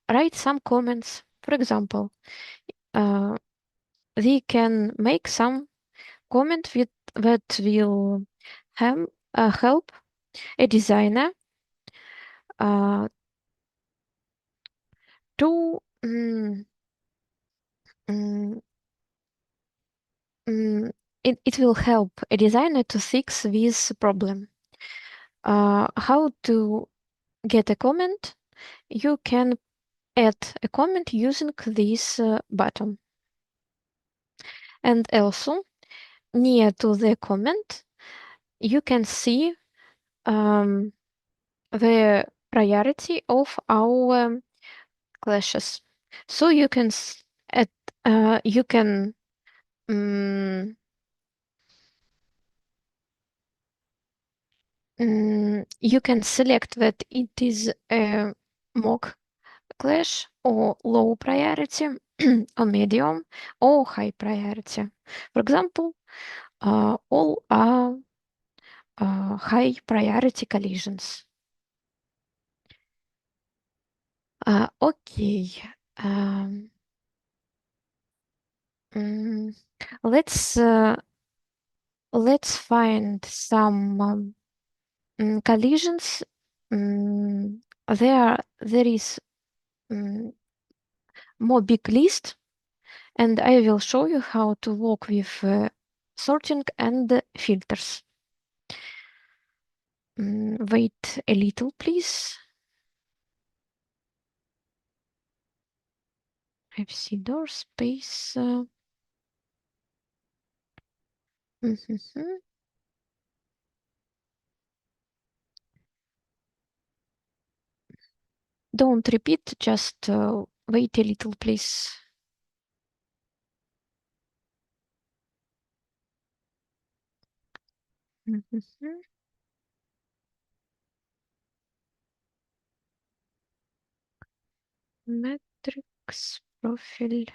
write some comments. For example, we can make some comment that will help a designer to it will help a designer to fix this problem. How to get a comment? You can add a comment using this button. And also, near to the comment, you can see the priority of our clashes. So you can add, you can you can select that it is a mock clash or low priority or medium or high priority. For example, all are high priority collisions. Okay. Let's find some collisions. There is more big list, and I will show you how to work with sorting and filters. Wait a little, please. FC door space. Don't repeat, just wait a little, please. Matrix profile.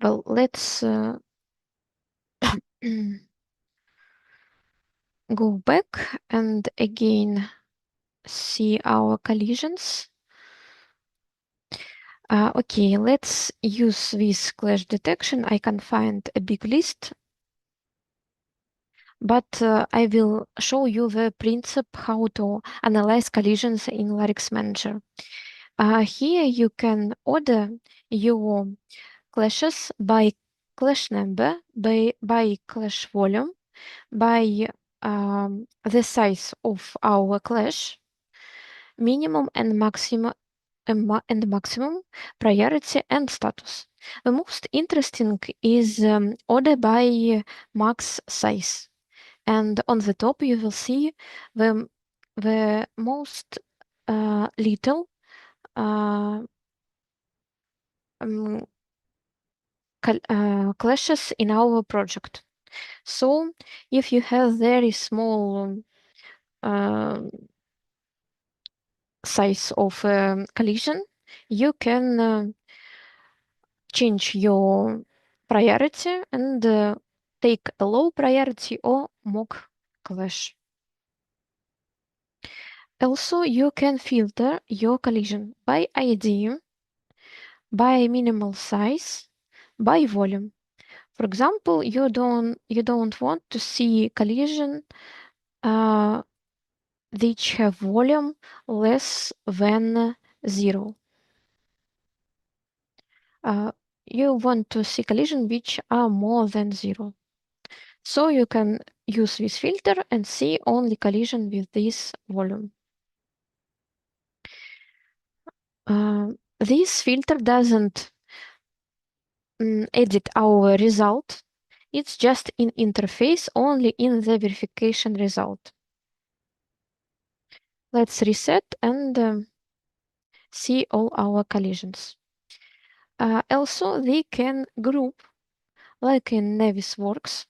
Well, let's go back and again see our collisions. Okay, let's use this clash detection. I can find a big list, but I will show you the principle how to analyze collisions in Larix Manager. Here you can order your clashes by clash number, by clash volume, by the size of our clash, minimum and maximum priority and status. The most interesting is order by max size, and on the top you will see the most little clashes in our project. So if you have very small size of collision, you can change your priority and take a low priority or mock clash. Also, you can filter your collision by ID, by minimal size, by volume. For example, you don't want to see collision which have volume less than 0. You want to see collision which are more than 0. So you can use this filter and see only collision with this volume. This filter doesn't edit our result. It's just in interface only in the verification result. Let's reset and see all our collisions. Also, they can group, like in Navisworks,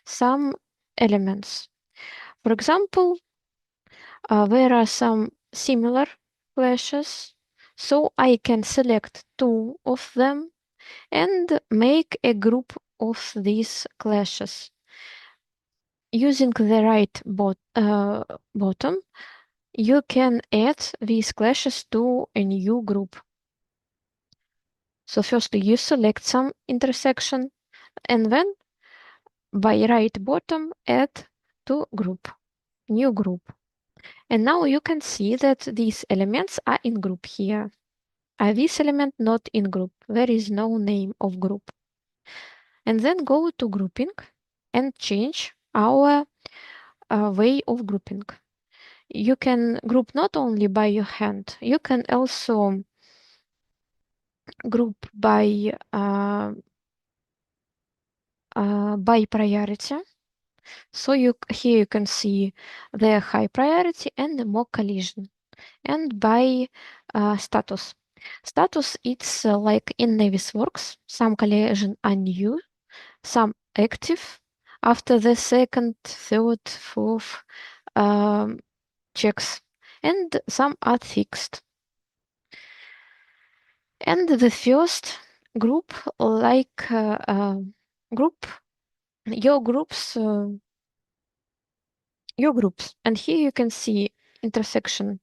some elements. For example, there are some similar clashes, so I can select two of them and make a group of these clashes. Using the right bottom, you can add these clashes to a new group. So firstly, you select some intersection, and then by right bottom, add to group, new group. And now you can see that these elements are in group here. This element not in group. There is no name of group. And then go to grouping and change our way of grouping. You can group not only by your hand, you can also group by priority. So here you can see the high priority and the more collision, and by status. Status, it's like in Navisworks, some collision are new, some active after the second, third, fourth checks, and some are fixed. And the first group, like group, your groups, and here you can see intersection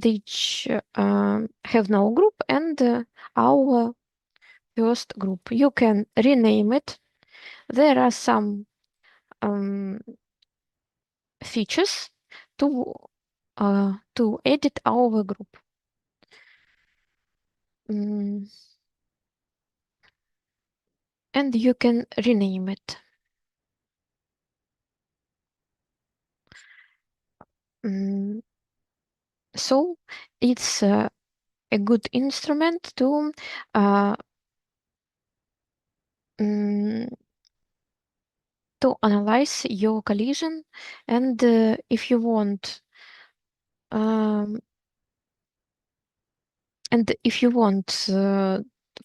which have no group and our first group. You can rename it. There are some features to edit our group. And you can rename it. So it's a good instrument to analyze your collision, and if you want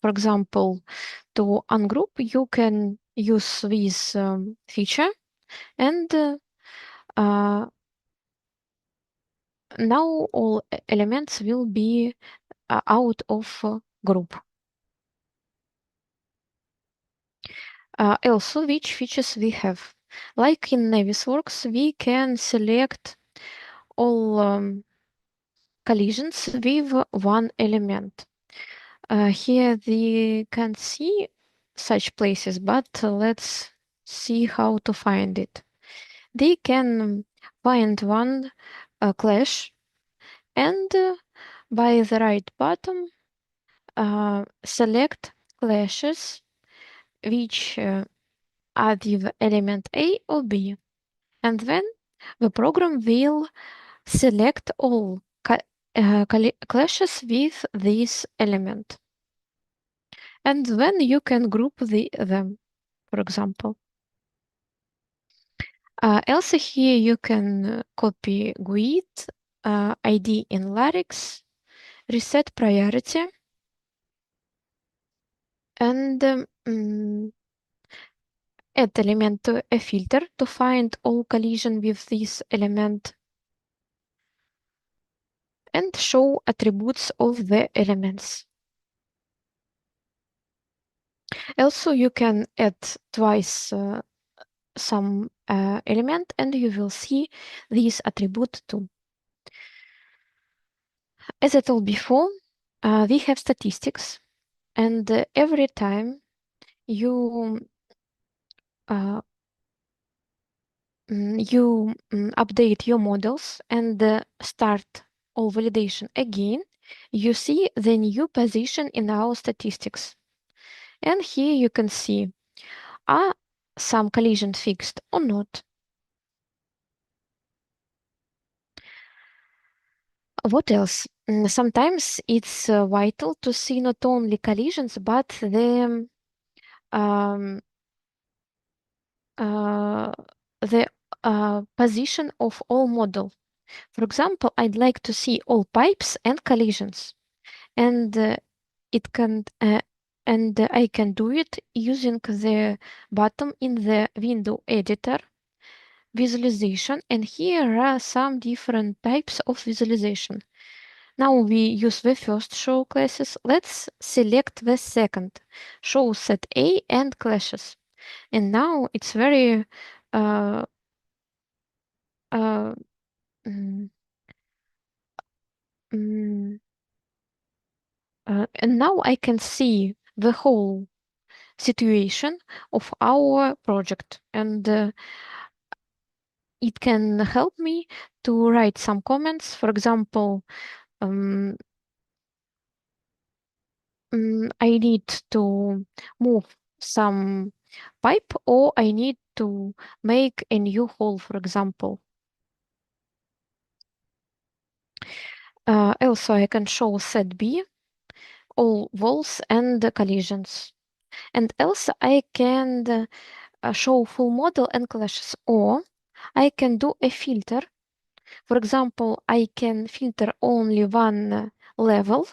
for example, to ungroup, you can use this feature, and now all elements will be out of group. Also, which features we have? Like in Navisworks, we can select all collisions with one element. Here we can see such places, but let's see how to find it. They can find one clash, and by the right button, select clashes which are with element A or B, and then the program will select all clashes with this element. And then you can group them, for example. Also here you can copy GUID, ID in Larix, reset priority, and add element to a filter to find all collision with this element, and show attributes of the elements. Also, you can add twice some element, and you will see this attribute too. As I told before, we have statistics, and every time you update your models and start all validation again, you see the new position in our statistics. And here you can see, are some collisions fixed or not? What else? Sometimes it's vital to see not only collisions, but um, the position of all model. For example, I'd like to see all pipes and collisions, and it can and I can do it using the button in the window editor visualization, and here are some different types of visualization. Now we use the first show classes. Let's select the second, show set A and clashes. And now it's very uh, uh, mm, mm, and now I can see the whole situation of our project, and it can help me to write some comments. For example, um, I need to move some pipe, or I need to make a new hole, for example. Also, I can show set B, all walls and collisions. And also, I can show full model and clashes, or I can do a filter. For example, I can filter only one level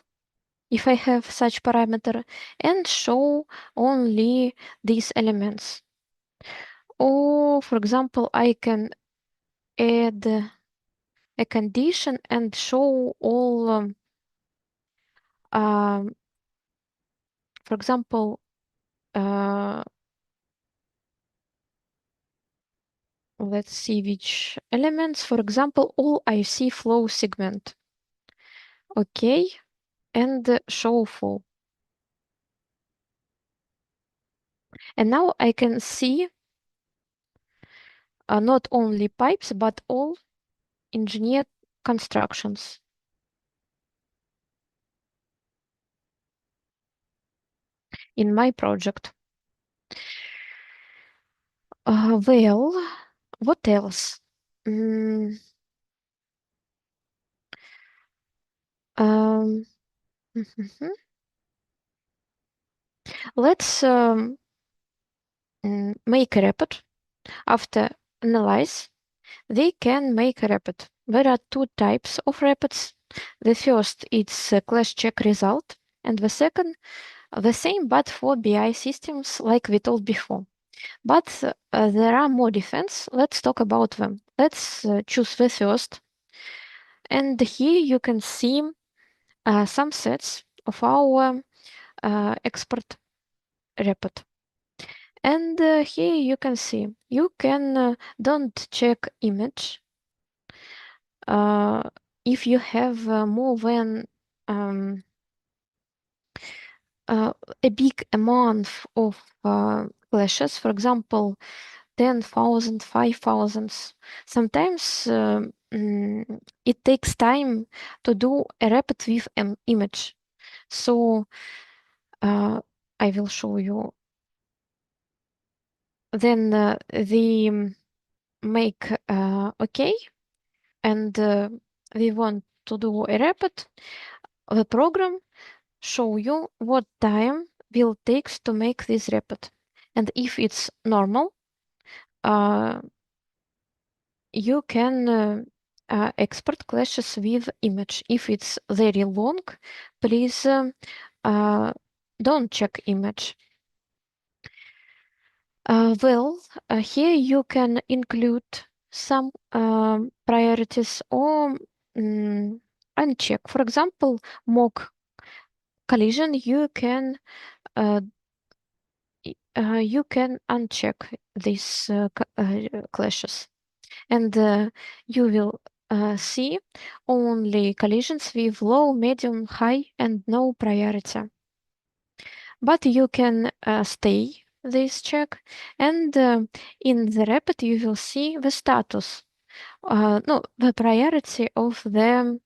if I have such parameter and show only these elements. Or, for example, I can add a condition and show all, for example, let's see which elements. For example, all IC flow segment. Okay, and show full. And now I can see not only pipes, but all engineered constructions. In my project. Well, what else? Mm, um, Let's make a report. After analyze, they can make a report. There are two types of reports. The first is a clash check result, and the second, the same but for BI systems like we told before. But there are more defense. Let's talk about them. Let's choose the first. And here you can see some sets of our expert report. And here you can see, you can don't check image if you have more than a big amount of clashes, for example, 10,000, 5,000. Sometimes it takes time to do a report with an image. So I will show you. Then they make OK, and we want to do a report. The program show you what time will takes to make this report. And if it's normal, you can export clashes with image. If it's very long, please don't check image. Well, here you can include some priorities or uncheck. For example, mock collision, you can uncheck these clashes, and you will see only collisions with low, medium, high, and no priority. But you can stay this check, and in the report you will see the status, no, the priority of the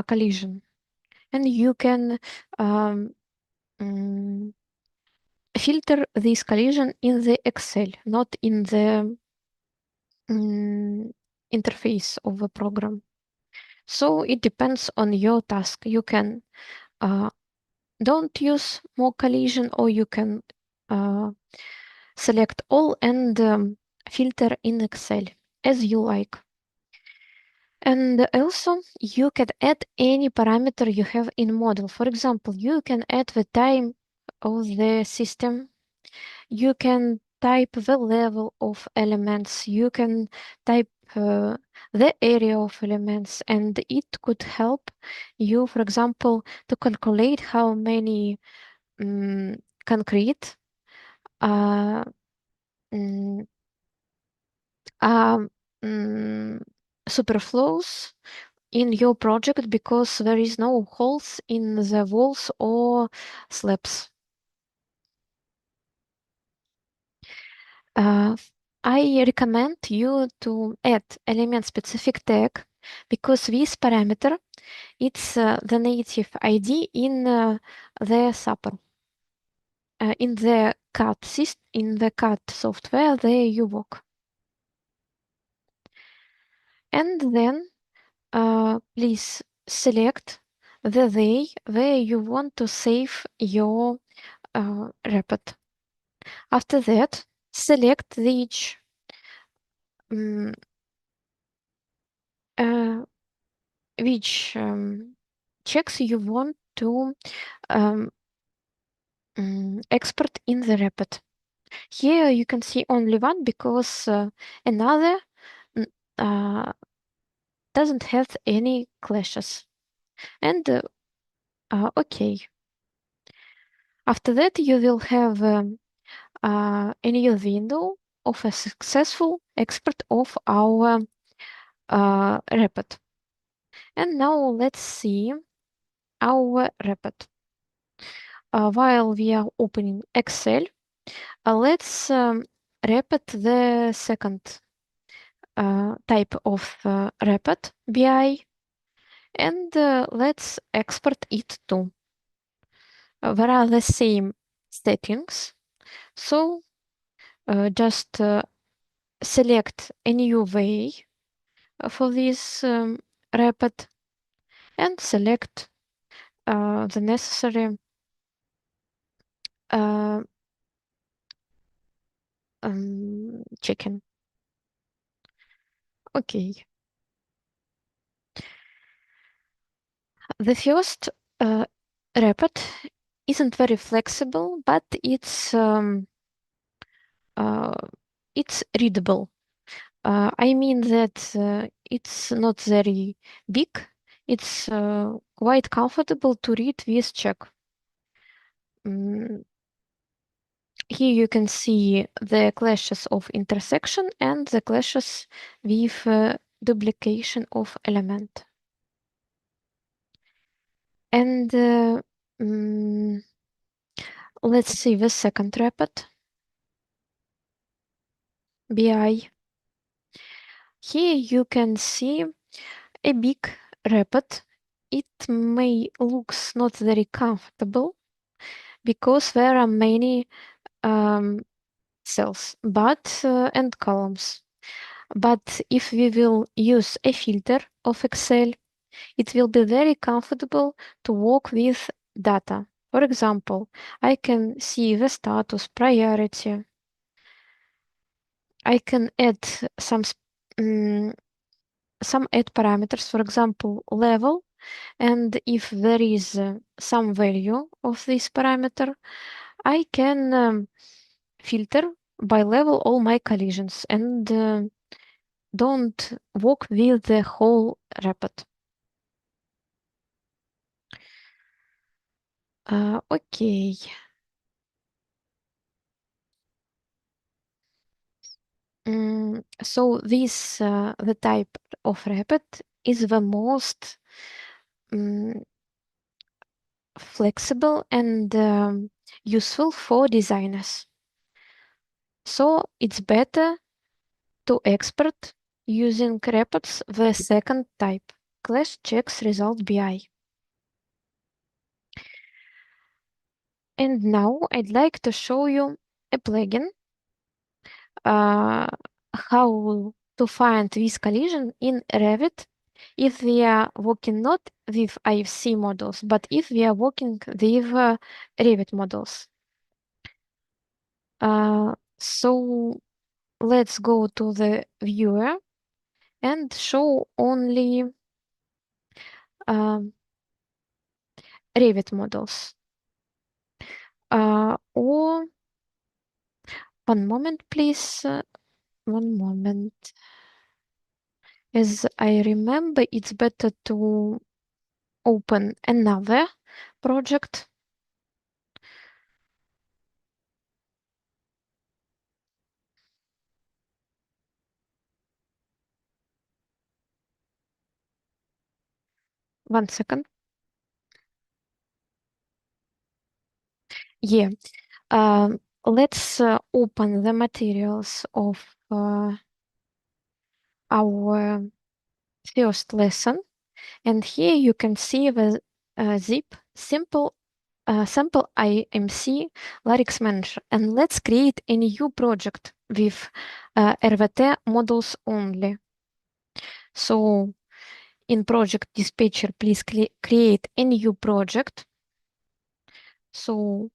collision, and you can filter this collision in the Excel, not in the interface of the program. So it depends on your task. You can don't use more collision, or you can select all and filter in Excel as you like. And also, you can add any parameter you have in model. For example, you can add the time of the system. You can type the level of elements. You can type the area of elements, and it could help you, for example, to calculate how many concrete uh, mm, um, mm, superflows in your project because there is no holes in the walls or slabs. I recommend you to add element specific tag because this parameter it's the native ID in the supper. In the CAD software there you work. And then please select the way where you want to save your report. After that, select um, which checks you want to export in the report. Here you can see only one because another doesn't have any clashes. And okay. After that, you will have a new window of a successful export of our report. And now let's see our report. While we are opening Excel, let's report the second type of report, BI, and let's export it too. There are the same settings, so just select a new way for this report and select the necessary chicken. Okay. The first report isn't very flexible, but it's readable. I mean that it's not very big. It's quite comfortable to read this check. Here you can see the clashes of intersection and the clashes with duplication of element. And let's see the second report, BI. Here you can see a big report. It may looks not very comfortable because there are many cells and columns. But if we will use a filter of Excel, it will be very comfortable to work with data. For example, I can see the status, priority. I can add some add parameters, for example, level, and if there is some value of this parameter, I can filter by level all my collisions and don't work with the whole report. Okay. So this the type of report is the most flexible and useful for designers. So it's better to export using reports the second type, class checks result BI. And now I'd like to show you a plugin how to find this collision in Revit if we are working not with IFC models, but if we are working with Revit models. So let's go to the viewer and show only Revit models. Or one moment, please. One moment. As I remember, it's better to open another project. One second. Yeah. Let's open the materials of our first lesson. And here you can see the zip sample IMC Larix Manager. And let's create a new project with RVT models only. So in project dispatcher, please create a new project. So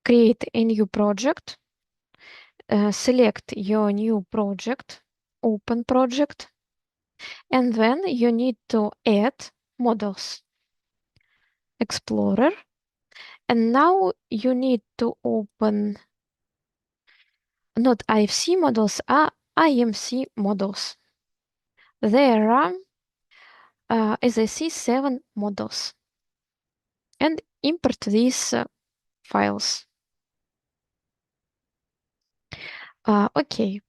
create a new project, select your new project, open project, and then you need to add models. Explorer. And now you need to open not IFC models, IMC models. There are, as I see, 7 models. And import these files. Okay,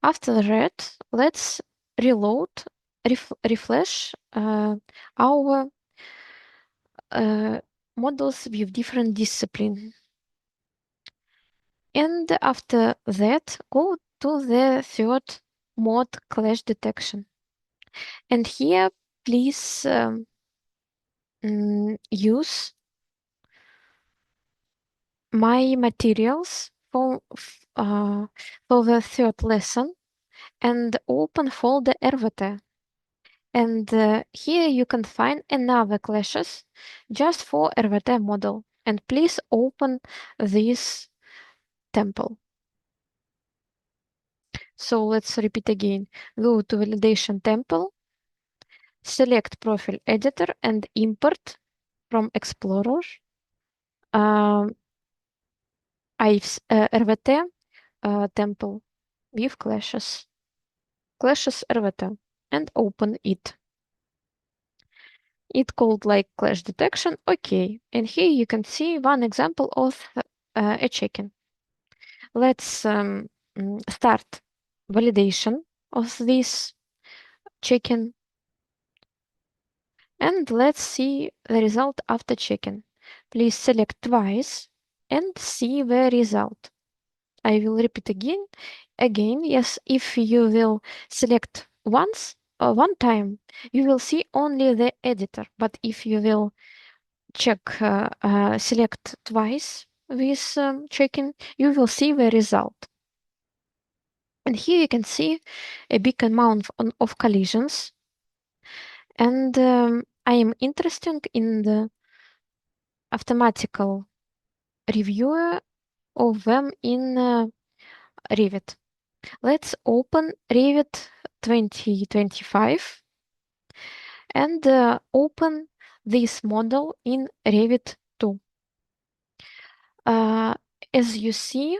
after that, let's reload, refresh our models with different discipline. And after that, go to the third mode, clash detection. And here, please use my materials for the third lesson and open folder RVT. And here you can find another clashes just for RVT model. And please open this temple. So let's repeat again. Go to validation temple, select profile editor and import from Explorer RVT temple with clashes RVT and open it. It called like clash detection. Okay, and here you can see one example of a check-in. Let's start validation of this check-in. And let's see the result after check-in. Please select twice and see the result. I will repeat again. Yes, if you will select once or one time, you will see only the editor. But if you will select twice with check-in, you will see the result. And here you can see a big amount of collisions. And I am interested in the automatical reviewer of them in Revit. Let's open Revit 2025 and open this model in Revit 2. As you see,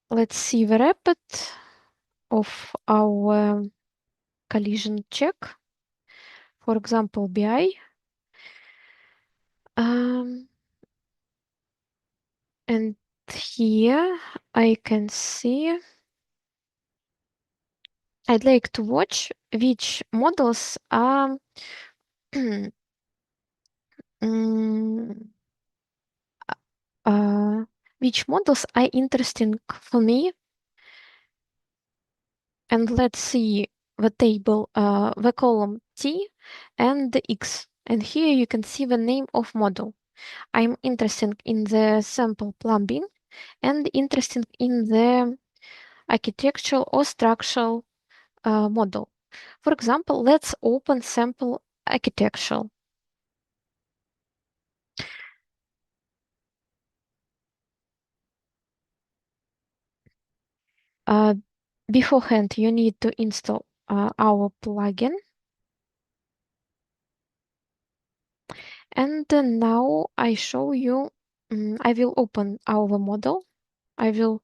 let's see the rapid of our collision check. For example, BI. And here I can see I'd like to watch which models are which models are interesting for me. And let's see the table, the column T and the X. And here you can see the name of model. I'm interested in the sample plumbing and interested in the architectural or structural model. For example, let's open sample architectural. Beforehand, you need to install our plugin. And now I show you, I will open our model. I will,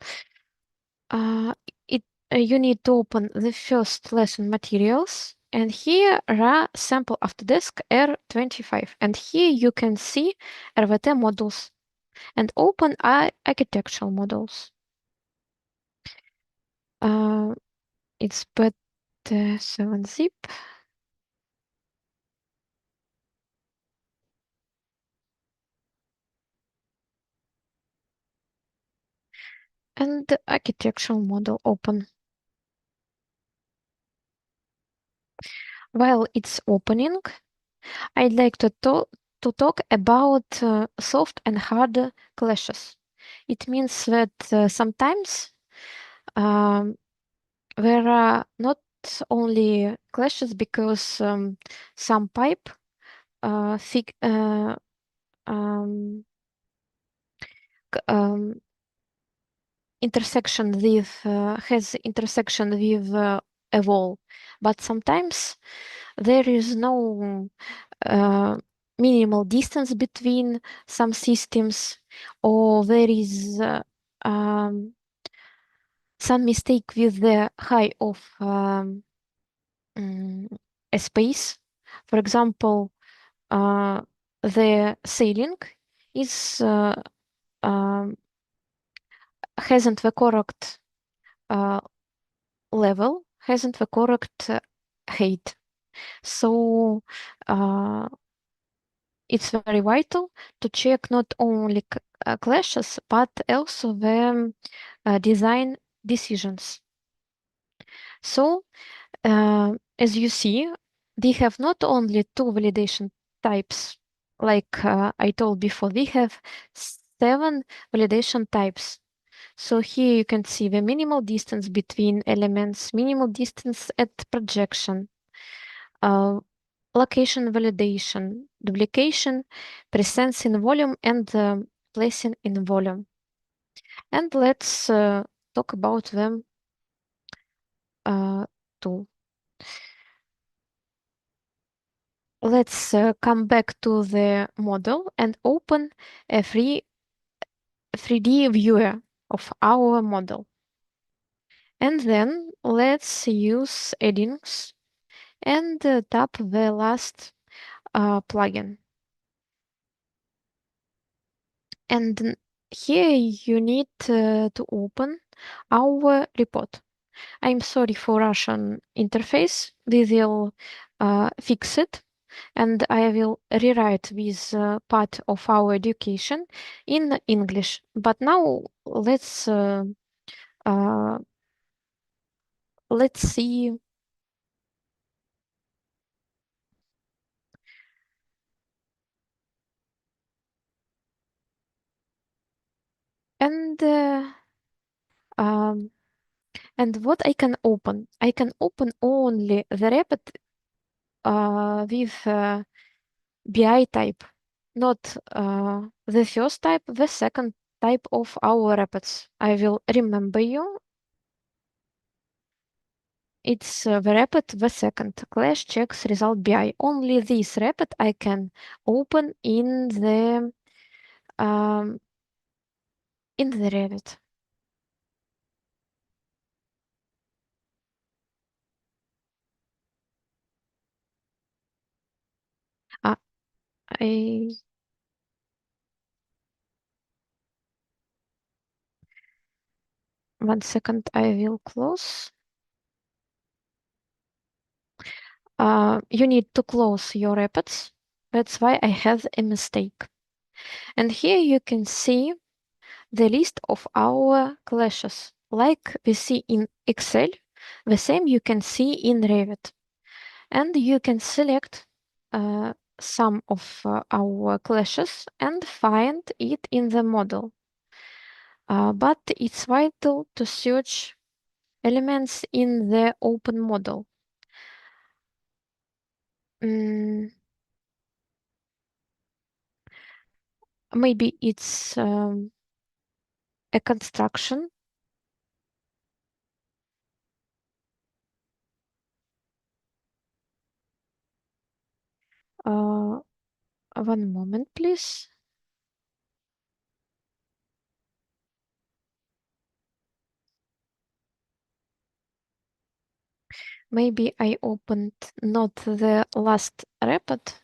you need to open the first lesson materials. And here are sample Autodesk R25. And here you can see RVT models and open architectural models. It's but 7-zip. And the architectural model open. While it's opening, I'd like to talk about soft and hard clashes. It means that sometimes there are not only clashes because some pipe um, intersection with has intersection with a wall, but sometimes there is no minimal distance between some systems, or there is some mistake with the height of a space. For example, the ceiling is hasn't the correct level, hasn't the correct height. So it's very vital to check not only clashes, but also the design decisions. So as you see, we have not only two validation types, like I told before, we have 7 validation types. So here you can see the minimal distance between elements, minimal distance at projection, location validation, duplication, presence in volume, and placing in volume. And let's talk about them too. Let's come back to the model and open a 3D viewer of our model. And then let's use addings and tap the last plugin. And here you need to open our report. I'm sorry for Russian interface. We will fix it, and I will rewrite this part of our education in English. But now let's see. And um, and what I can open? I can open only the report with BI type, not the first type, the second type of our reports. I will remember you. It's the report, the second clash checks result BI. Only this report I can open in the Revit. I 1 second, I will close. You need to close your reports. That's why I have a mistake. And here you can see the list of our clashes. Like we see in Excel, the same you can see in Revit. And you can select some of our clashes and find it in the model. But it's vital to search elements in the open model. Maybe it's a construction One moment, please. Maybe I opened not the last report.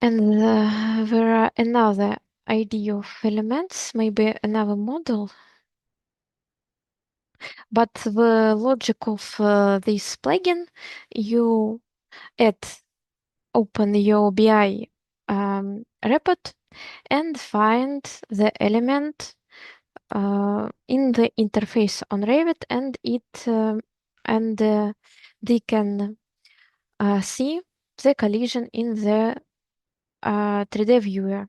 And there are another ID of elements, maybe another model. But the logic of this plugin, you open your BI report and find the element in the interface on Revit, and they can see the collision in the 3D viewer.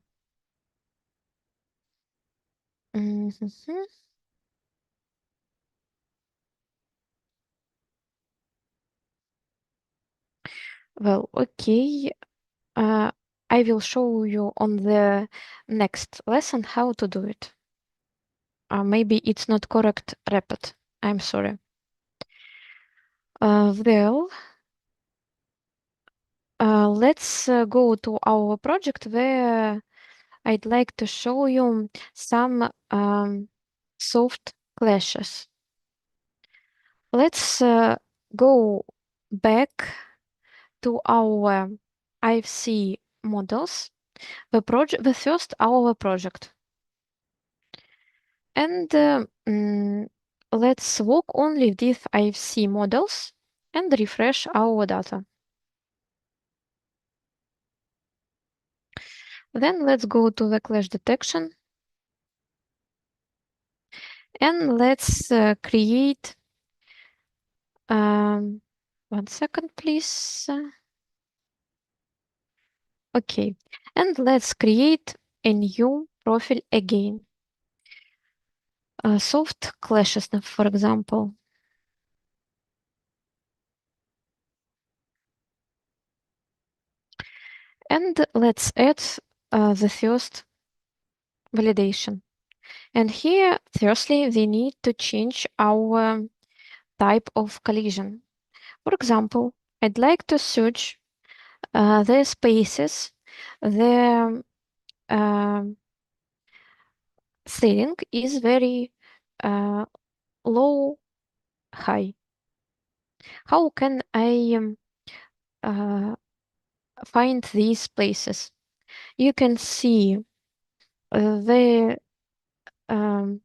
Mhm. Well, okay. I will show you on the next lesson how to do it. Maybe it's not correct report. I'm sorry. Well, let's go to our project where I'd like to show you some soft clashes. Let's go back to our IFC models, the first our project. And let's work only with IFC models and refresh our data. Then let's go to the clash detection. And let's create, 1 second, please. Okay, and let's create a new profile again. Soft clashes, for example. And let's add the first validation. And here, firstly, we need to change our type of collision. For example, I'd like to search the spaces, the ceiling is very low, high. How can I find these places? You can see the mm,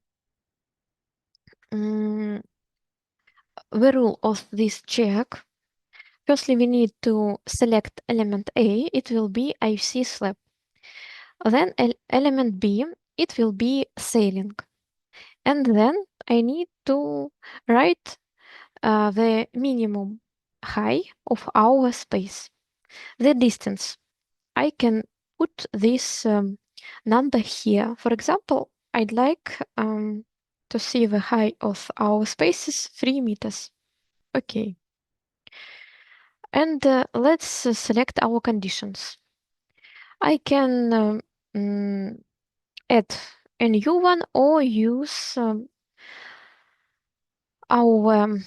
the rule of this check. Firstly, we need to select element A. It will be IFC slab. Then element B, it will be sailing. And then I need to write the minimum height of our space. The distance. I can put this number here. For example, I'd like to see the height of our spaces 3 meters. Okay. And let's select our conditions. I can add a new one or use our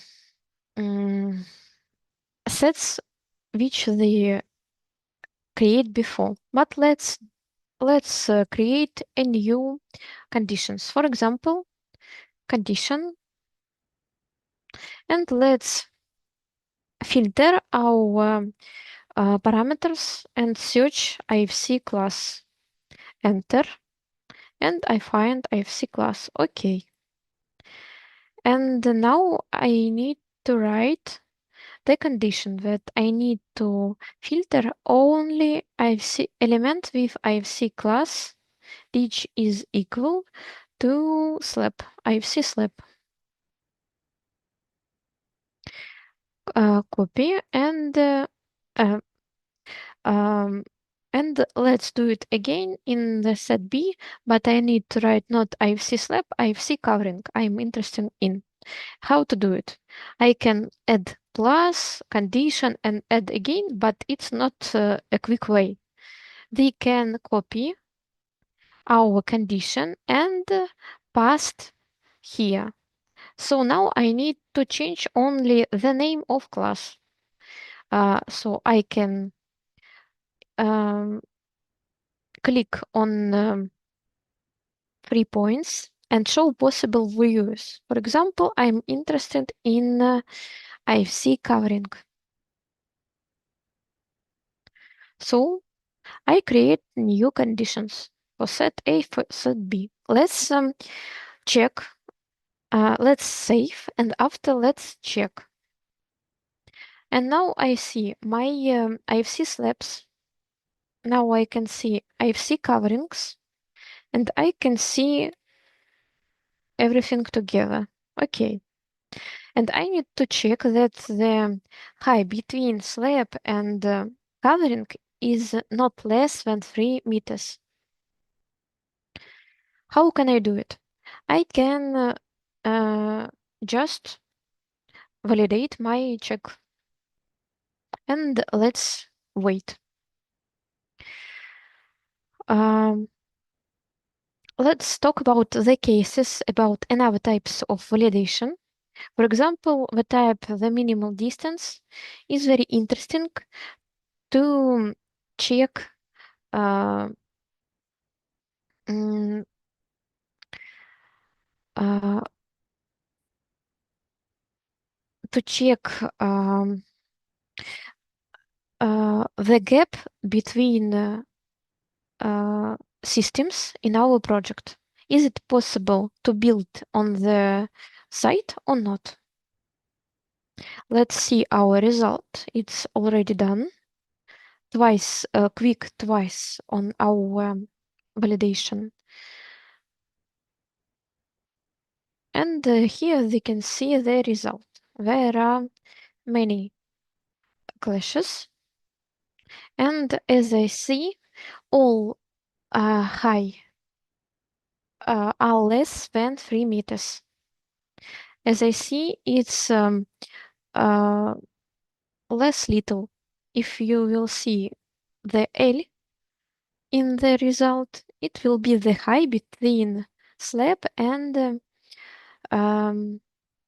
sets which they create before. But let's create a new conditions. For example, condition, and let's filter our parameters and search IFC class. Enter, and I find IFC class. Okay. And now I need to write the condition that I need to filter only IFC element with IFC class, which is equal to slab, IFC slab. Copy and let's do it again in the set B, but I need to write not IFC slab, IFC covering. I'm interested in how to do it. I can add plus, condition, and add again, but it's not a quick way. We can copy our condition and paste here. So now I need to change only the name of class. So I can click on 3 points and show possible views. For example, I'm interested in IFC covering. So I create new conditions for set A, for set B. Let's check. Let's save, and after let's check. And now I see my IFC slabs. Now I can see IFC coverings, and I can see everything together. Okay. And I need to check that the height between slab and covering is not less than 3 meters. How can I do it? I can just validate my check. And let's wait. Let's talk about the cases about another types of validation. For example, the type the minimal distance is very interesting to check uh, mm, uh, to check the gap between systems in our project. Is it possible to build on the site or not? Let's see our result. It's already done. Quick twice on our validation. And here we can see the result. There are many clashes. And as I see, all high are less than 3 meters. As I see, it's less little. If you will see the L in the result, it will be the height between slab and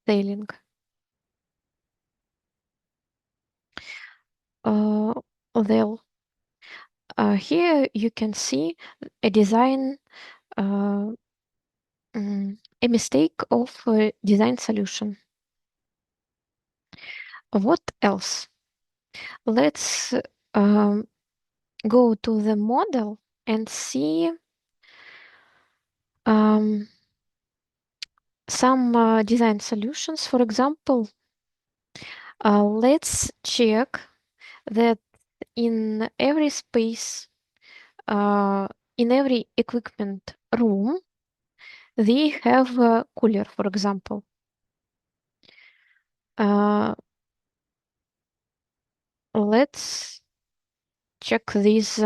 tailing. Well, here you can see a design, a mistake of design solution. What else? Let's go to the model and see some design solutions. For example, let's check that in every space, in every equipment room, they have a cooler, for example. Let's check these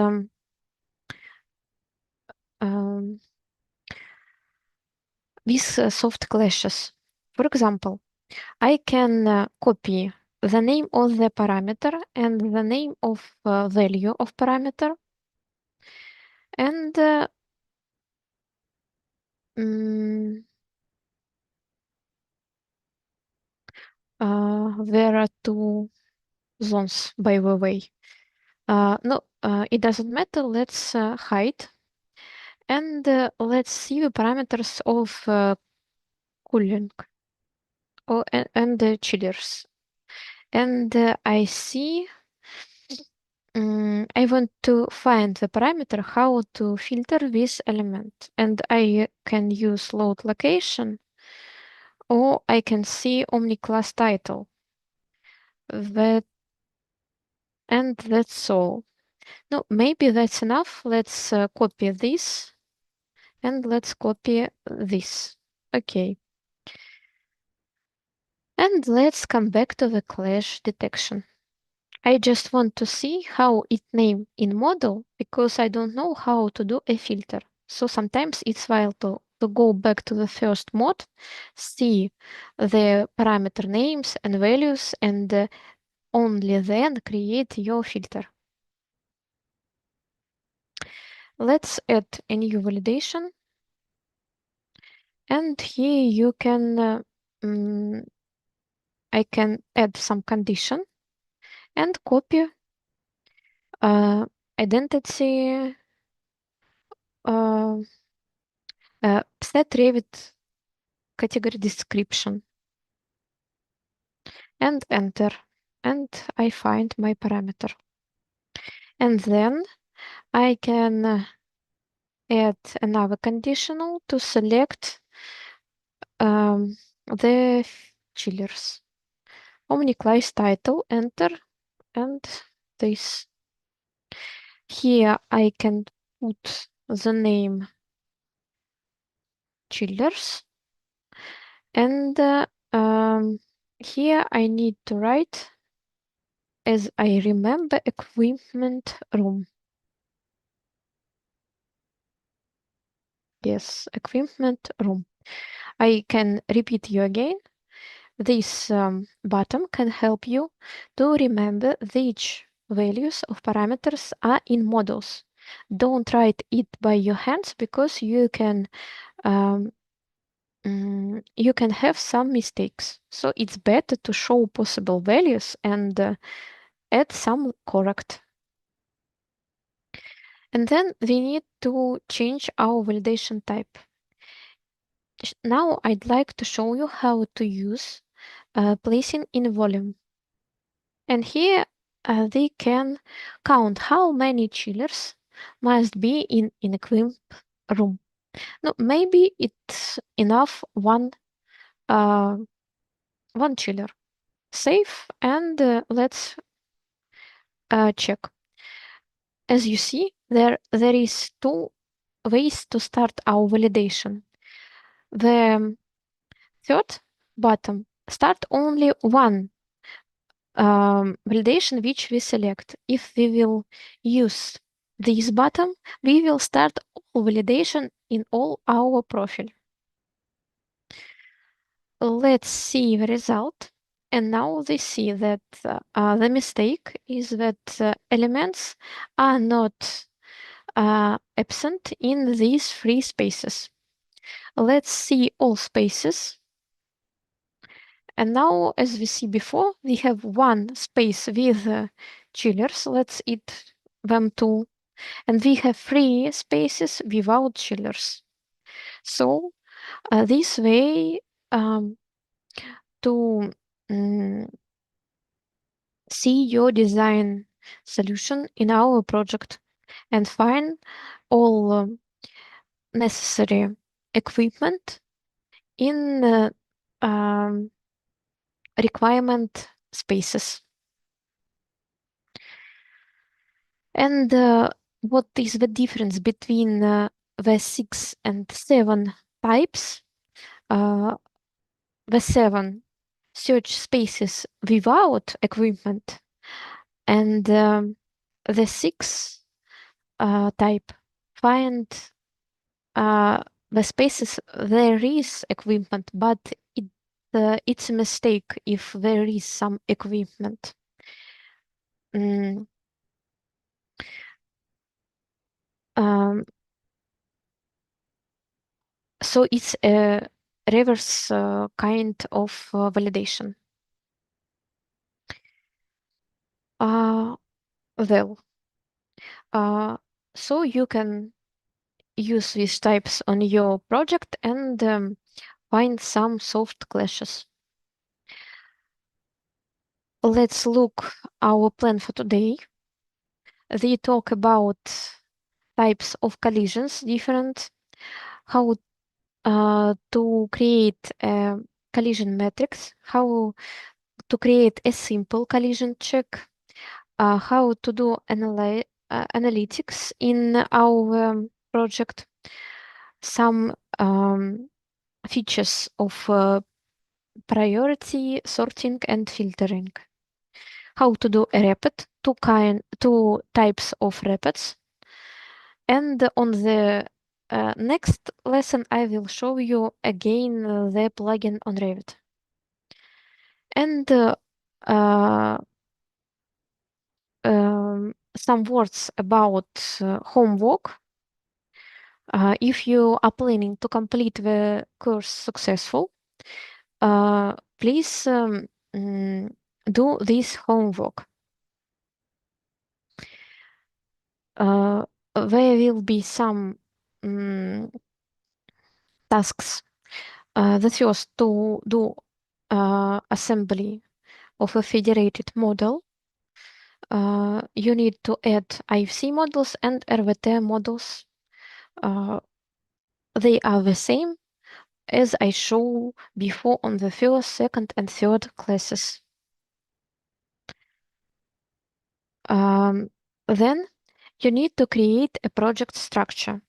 soft clashes. For example, I can copy the name of the parameter and the name of value of parameter, and there are two zones, by the way. No, it doesn't matter. Let's hide, and let's see the parameters of cooling and the chillers. And I see I want to find the parameter how to filter this element, and I can use load location, or I can see Omni class title. And that's all. No, maybe that's enough. Let's copy this, and let's copy this. Okay. And let's come back to the clash detection. I just want to see how it name in model because I don't know how to do a filter. So sometimes it's vital to go back to the first mod, see the parameter names and values, and only then create your filter. Let's add a new validation. And here you can, I can add some condition. and copy identity set Revit category description and enter, and I find my parameter. And then I can add another conditional to select the chillers. OmniClass title, enter, and this. Here I can put the name chillers, and here I need to write as I remember equipment room. Yes, equipment room. I can repeat you again. This button can help you to remember which values of parameters are in models. Don't write it by your hands because you can have some mistakes. So it's better to show possible values and add some correct. And then we need to change our validation type. Now I'd like to show you how to use placing in volume. And here they can count how many chillers must be in equipment room. No, maybe it's enough one chiller. Save and let's check. As you see, there is two ways to start our validation. The third button start only one validation which we select. If we will use this button, we will start all validation in all our profile. Let's see the result. And now they see that the mistake is that elements are not absent in these three spaces. Let's see all spaces. And now, as we see before, we have one space with chillers. Let's add them too. And we have three spaces without chillers. So this way to see your design solution in our project and find all necessary equipment in requirement spaces. And what is the difference between the 6 and 7 types? The 7 search spaces without equipment, and the 6 type find the spaces there is equipment, but it's a mistake if there is some equipment. So it's a reverse kind of validation. Well, so you can use these types on your project and find some soft clashes. Let's look our plan for today. They talk about types of collisions, different, how to create a collision matrix, how to create a simple collision check, how to do analytics in our project, some features of priority sorting and filtering, how to do a rapid, two types of rapids. And on the next lesson, I will show you again the plugin on Revit. And some words about homework. If you are planning to complete the course successful, please do this homework. uh, there will be some tasks. The first to do assembly of a federated model. You need to add IFC models and RVT models. They are the same as I showed before on the first, second, and third classes. Then you need to create a project structure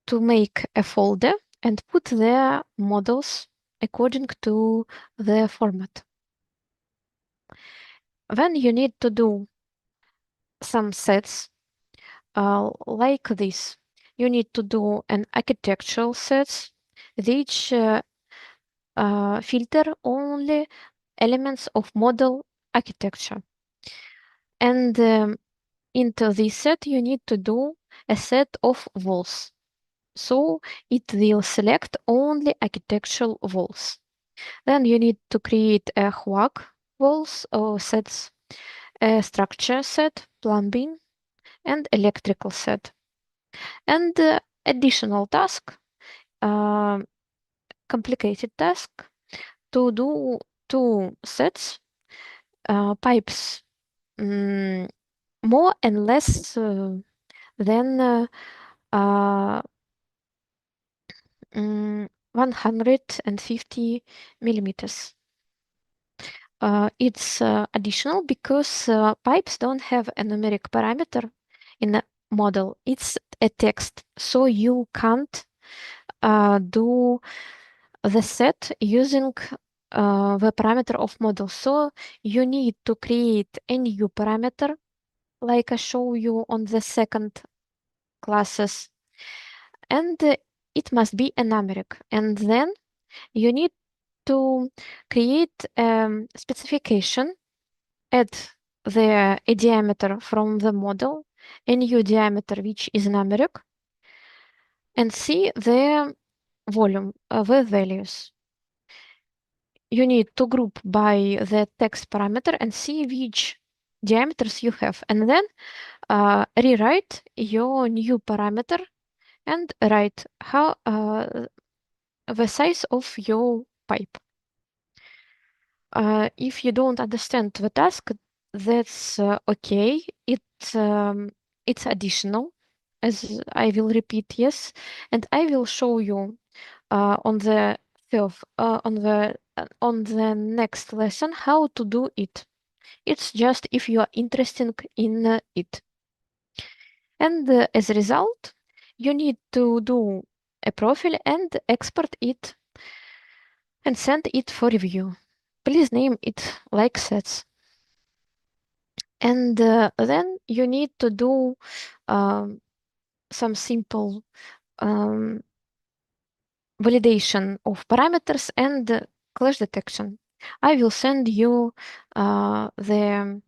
to make a folder and put their models according to their format. Then you need to do some sets like this. You need to do an architectural sets which filter only elements of model architecture. And into this set, you need to do a set of walls. So it will select only architectural walls. Then you need to create a HWAC walls or sets, a structure set, plumbing, and electrical set. And additional task, complicated task, to do two sets, pipes, more and less than 150 millimeters. It's additional because pipes don't have a numeric parameter in a model. It's a text, so you can't do the set using the parameter of model. So you need to create a new parameter, like I show you on the second classes, and it must be a numeric. And then you need to create specification, add a diameter from the model, a new diameter which is numeric, and see the volume, the values. You need to group by the text parameter and see which diameters you have, and then rewrite your new parameter and write how the size of your pipe. If you don't understand the task, that's okay. It's additional, as I will repeat, yes, and I will show you on the on the next lesson how to do it. It's just if you are interested in it. And as a result, you need to do a profile and export it and send it for review. Please name it like sets. And then you need to do some simple validation of parameters and clash detection. I will send you the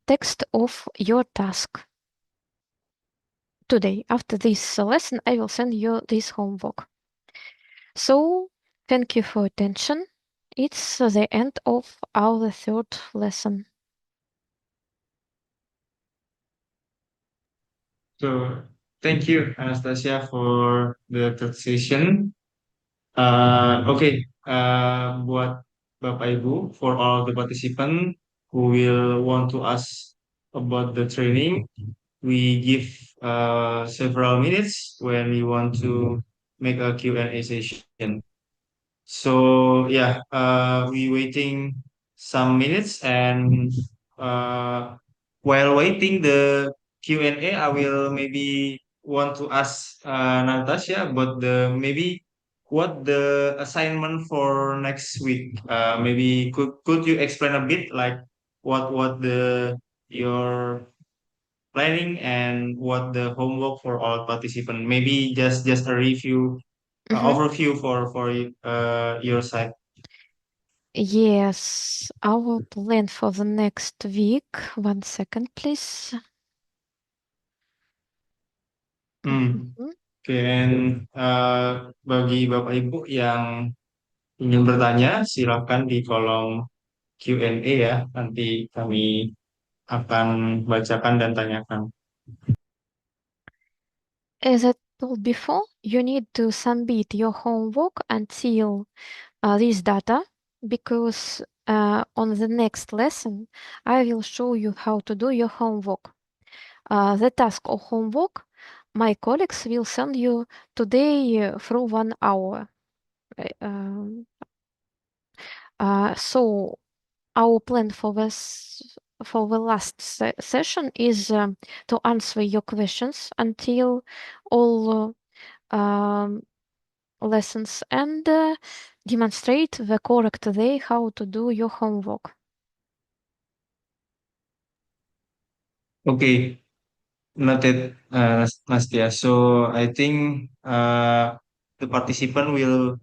text of your task today. After this lesson, I will send you this homework. So, thank you for attention. It's the end of our third lesson. So thank you, Anastasia, for the third session. Buat Bapak Ibu, for all the participant who will want to ask about the training, we give several minutes when we want to make a Q&A session. So yeah, we waiting some minutes, and uh, while waiting the Q&A, I will maybe want to ask Natasha about the maybe what the assignment for next week. Maybe could you explain a bit like what the your planning and what the homework for all participants? Maybe just a review, Mhm. overview for your side. Yes, our plan for the next week. 1 second, please. Hmm. Mhm. Oke, and bagi Bapak Ibu yang ingin bertanya, silakan di kolom Q&A ya. Nanti kami akan bacakan dan tanyakan. As I told before, you need to submit your homework until this data because on the next lesson I will show you how to do your homework. The task or homework my colleagues will send you today through 1 hour. So our plan for the last session is to answer your questions until all lessons and demonstrate the correct way how to do your homework. Okay, noted, Nastia. So I think the participant will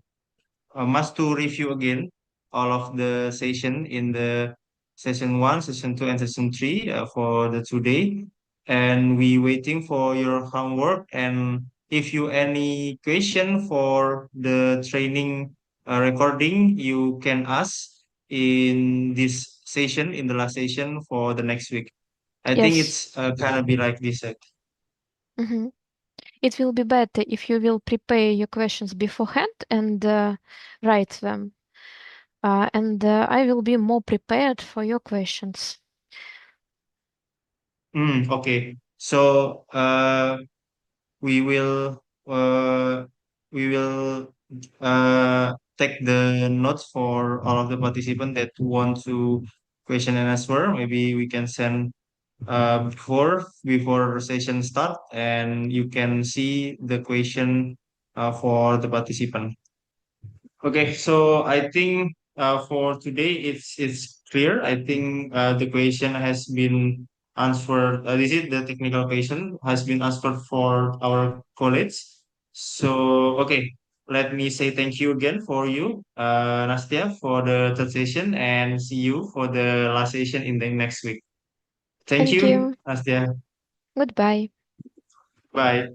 must to review again all of the session in the session 1, session 2, and session 3 for the today. And we waiting for your homework. And if you any question for the training recording, you can ask in this session, in the last session for the next week. I think Yes. it's gonna be like this. Mhm. It will be better if you will prepare your questions beforehand and write them. And I will be more prepared for your questions. Okay. So we will uh, we will take the notes for all of the participants that want to question and answer. Maybe we can send before session start, and you can see the question for the participant. Okay, so I think for today it's clear. I think the question has been answered. This is the technical question has been answered for our college. So okay, let me say thank you again for you, Nastia, for the third session, and see you for the last session in the next week. Thank Thank you, you. Nastia. Goodbye. Bye.